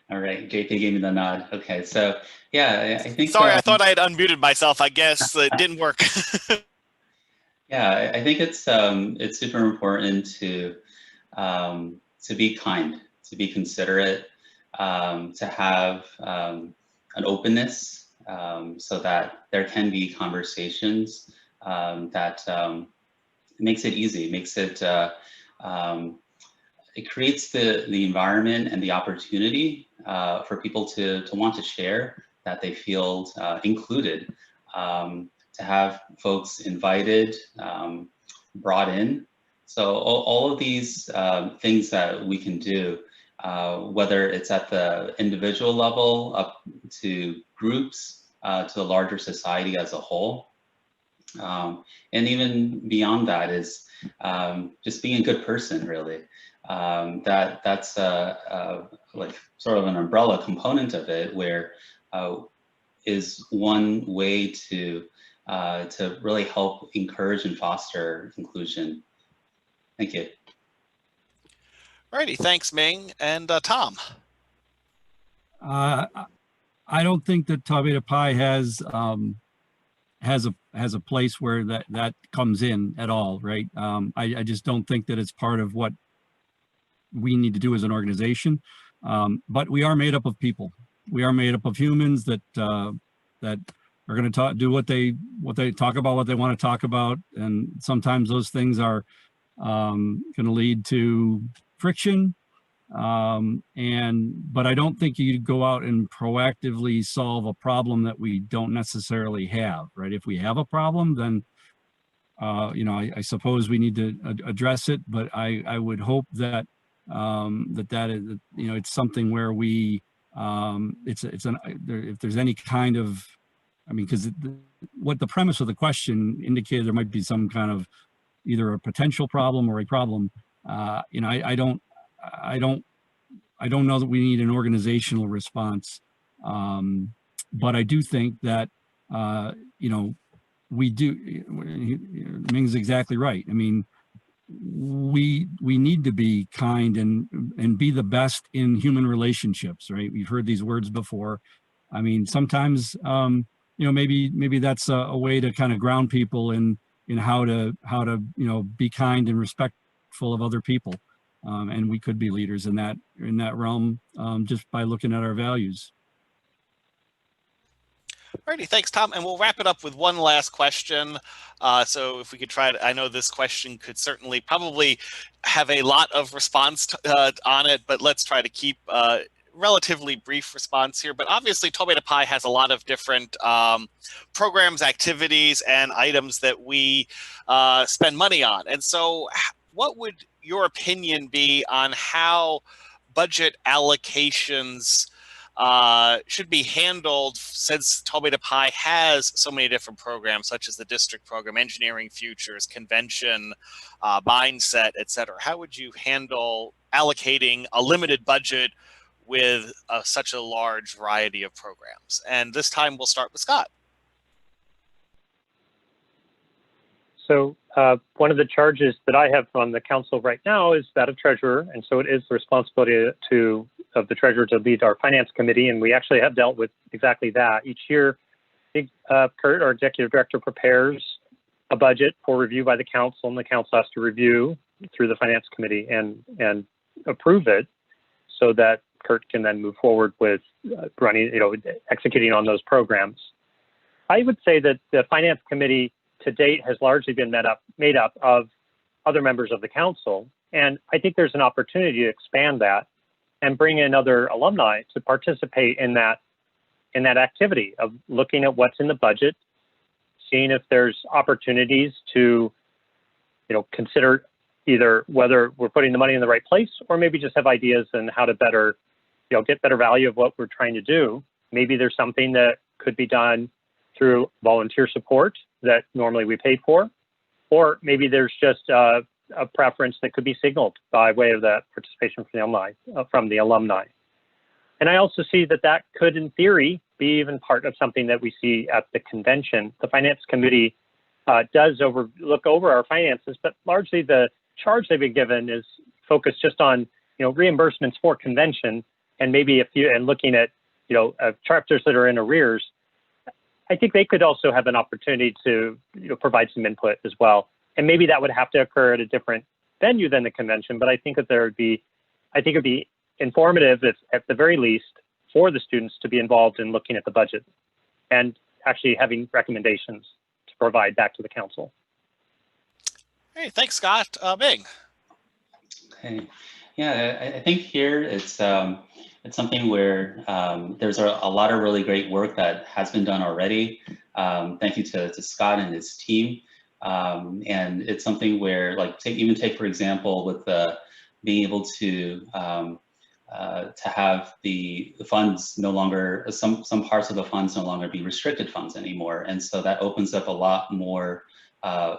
All right, JP gave me the nod. Okay, so yeah, I think. Sorry, I thought I had unmuted myself. I guess it didn't work. Yeah, I think it's super important to be kind, to be considerate, to have an openness, so that there can be conversations that makes it easy, makes it it creates the environment and the opportunity for people to want to share, that they feel included, to have folks invited, brought in. So all of these things that we can do, whether it's at the individual level up to groups, to the larger society as a whole. And even beyond that is just being a good person, really. That's like sort of an umbrella component of it, where is one way to really help encourage and foster inclusion. Thank you. Alrighty, thanks, Ming. And Tom. I don't think that Tau Beta Pi has a place where that comes in at all, right? I just don't think that it's part of what we need to do as an organization. But we are made up of people. We are made up of humans that are going to do what they talk about, what they want to talk about, and sometimes those things are going to lead to friction. But I don't think you go out and proactively solve a problem that we don't necessarily have, right? If we have a problem, then I suppose we need to address it. But I would hope that that is, it's something where we if there's any kind of, I mean, because what the premise of the question indicated, there might be some kind of either a potential problem or a problem. I don't know that we need an organizational response, but I do think that we do. Ming's exactly right. I mean, we need to be kind and be the best in human relationships, right? We've heard these words before. I mean, sometimes maybe that's a way to kind of ground people in how to be kind and respectful of other people, and we could be leaders in that realm just by looking at our values. Alrighty, thanks, Tom. And we'll wrap it up with one last question. So if we could try to, I know this question could certainly probably have a lot of response on it, but let's try to keep relatively brief response here. But obviously, Tau Beta Pi has a lot of different programs, activities, and items that we spend money on. And so what would your opinion be on how budget allocations should be handled, since Tau Beta Pi has so many different programs, such as the district program, Engineering Futures, Convention, Mindset, etc.? How would you handle allocating a limited budget with such a large variety of programs? And this time we'll start with Scott. So one of the charges that I have on the council right now is that of treasurer, and so it is the responsibility of the treasurer to lead our finance committee, and we actually have dealt with exactly that. Each year, Kurt, our executive director, prepares a budget for review by the council, and the council has to review through the finance committee and approve it, so that Kurt can then move forward with running, executing on those programs. I would say that the finance committee to date has largely been made up of other members of the council. And I think there's an opportunity to expand that and bring in other alumni to participate in that activity of looking at what's in the budget, seeing if there's opportunities to, consider either whether we're putting the money in the right place, or maybe just have ideas on how to better, get better value of what we're trying to do. Maybe there's something that could be done through volunteer support that normally we pay for, or maybe there's just a preference that could be signaled by way of that participation from the alumni. And I also see that could, in theory, be even part of something that we see at the convention. The finance committee does look over our finances, but largely the charge they've been given is focused just on reimbursements for convention, and maybe looking at chapters that are in arrears. I think they could also have an opportunity to provide some input as well. And maybe that would have to occur at a different venue than the convention, but I think that it'd be informative, if at the very least, for the students to be involved in looking at the budget and actually having recommendations to provide back to the council. Hey, thanks, Scott. Bing. Okay. Yeah, I think here it's something where there's a lot of really great work that has been done already. Thank you to Scott and his team. And it's something where, take for example, with being able to have the funds no longer, some parts of the funds no longer be restricted funds anymore. And so that opens up a lot more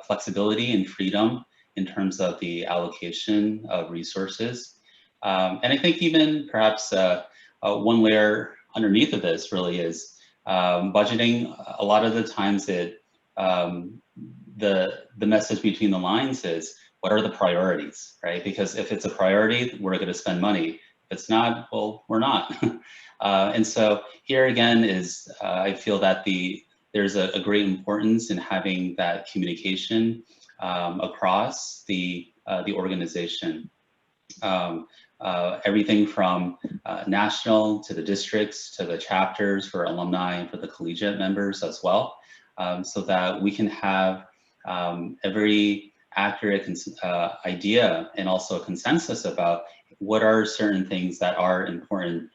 flexibility and freedom in terms of the allocation of resources. And I think even perhaps one layer underneath of this really is budgeting. A lot of the times the message between the lines is, what are the priorities, right? Because if it's a priority, we're going to spend money. If it's not, well, we're not. And so here again is, I feel that there's a great importance in having that communication across the organization. Everything from national to the districts to the chapters for alumni and for the collegiate members as well, so that we can have a very accurate idea and also a consensus about what are certain things that are important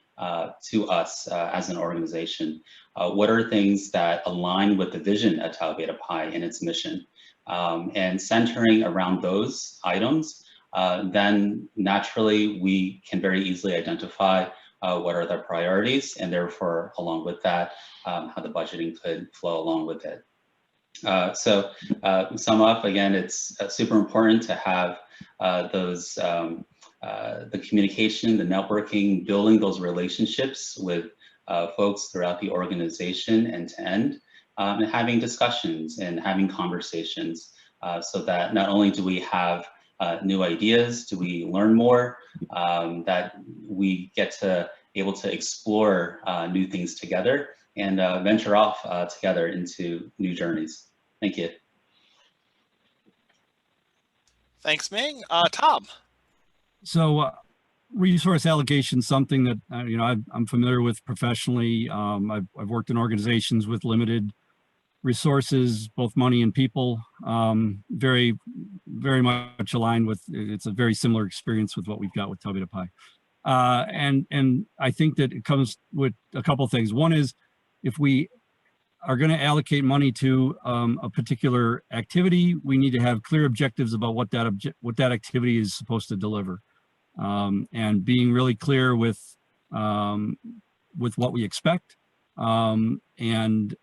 to us as an organization. What are things that align with the vision at Tau Beta Pi and its mission? And centering around those items, then naturally we can very easily identify what are the priorities, and therefore along with that, how the budgeting could flow along with it. So sum up, again, it's super important to have the communication, the networking, building those relationships with folks throughout the organization end to end, and having discussions and having conversations so that not only do we have new ideas, do we learn more, that we get to able to explore new things together and venture off together into new journeys. Thank you. Thanks, Ming. Tom. So resource allocation is something that I'm familiar with professionally. I've worked in organizations with limited resources, both money and people. Very, very much aligned with. It's a very similar experience with what we've got with Tau Beta Pi. And I think that it comes with a couple of things. One is, if we are going to allocate money to a particular activity, we need to have clear objectives about what that activity is supposed to deliver, and being really clear with what we expect, and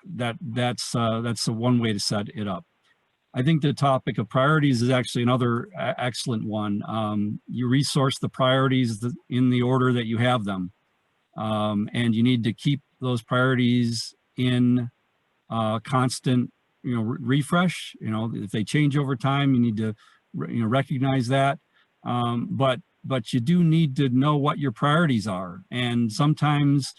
that's one way to set it up. I think the topic of priorities is actually another excellent one. You resource the priorities in the order that you have them. And you need to keep those priorities in constant refresh. If they change over time, you need to, recognize that. But you do need to know what your priorities are. And sometimes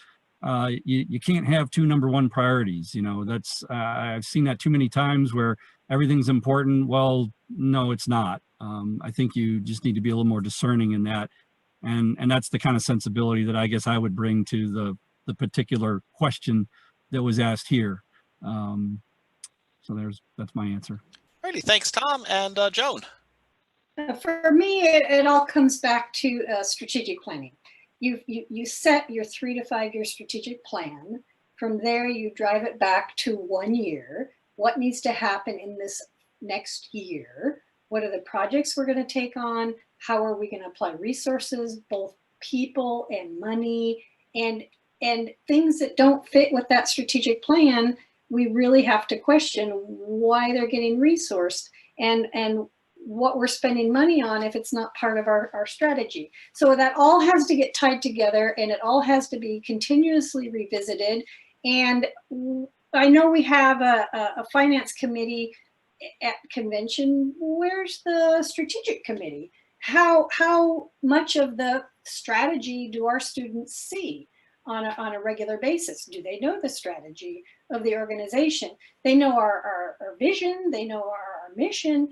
you can't have two number one priorities. That's I've seen that too many times where everything's important. Well, no, it's not. I think you just need to be a little more discerning in that. And that's the kind of sensibility that I guess I would bring to the particular question that was asked here. So that's my answer. Alrighty, thanks, Tom. And Joan. For me, it all comes back to strategic planning. You set your 3 to 5 year strategic plan. From there, you drive it back to 1 year. What needs to happen in this next year? What are the projects we're going to take on? How are we going to apply resources, both people and money, and things that don't fit with that strategic plan? We really have to question why they're getting resourced and what we're spending money on if it's not part of our strategy. So that all has to get tied together, and it all has to be continuously revisited. And I know we have a finance committee at convention. Where's the strategic committee? How much of the strategy do our students see on a regular basis? Do they know the strategy of the organization? They know our vision, they know our mission,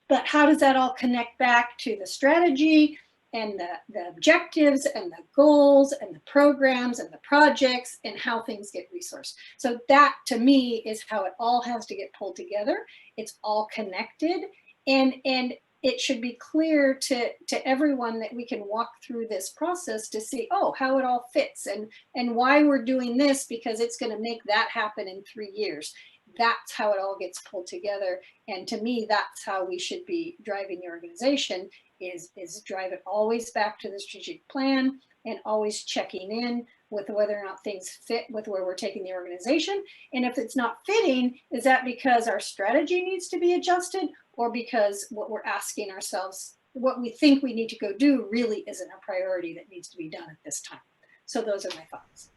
but how does that all connect back to the strategy and the objectives and the goals and the programs and the projects and how things get resourced? So that, to me, is how it all has to get pulled together. It's all connected, and it should be clear to everyone that we can walk through this process to see, oh, how it all fits and why we're doing this, because it's going to make that happen in 3 years. That's how it all gets pulled together. And to me, that's how we should be driving the organization, is drive it always back to the strategic plan and always checking in with whether or not things fit with where we're taking the organization. And if it's not fitting, is that because our strategy needs to be adjusted, or because what we're asking ourselves, what we think we need to go do, really isn't a priority that needs to be done at this time? So those are my thoughts.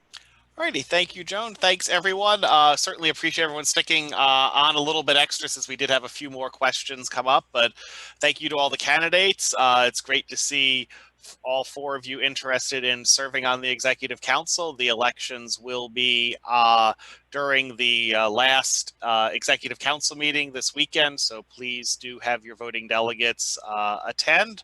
Alrighty, thank you, Joan. Thanks, everyone. Certainly appreciate everyone sticking on a little bit extra, since we did have a few more questions come up. But thank you to all the candidates. It's great to see all 4 of you interested in serving on the Executive Council. The elections will be during the last Executive Council meeting this weekend, so please do have your voting delegates attend.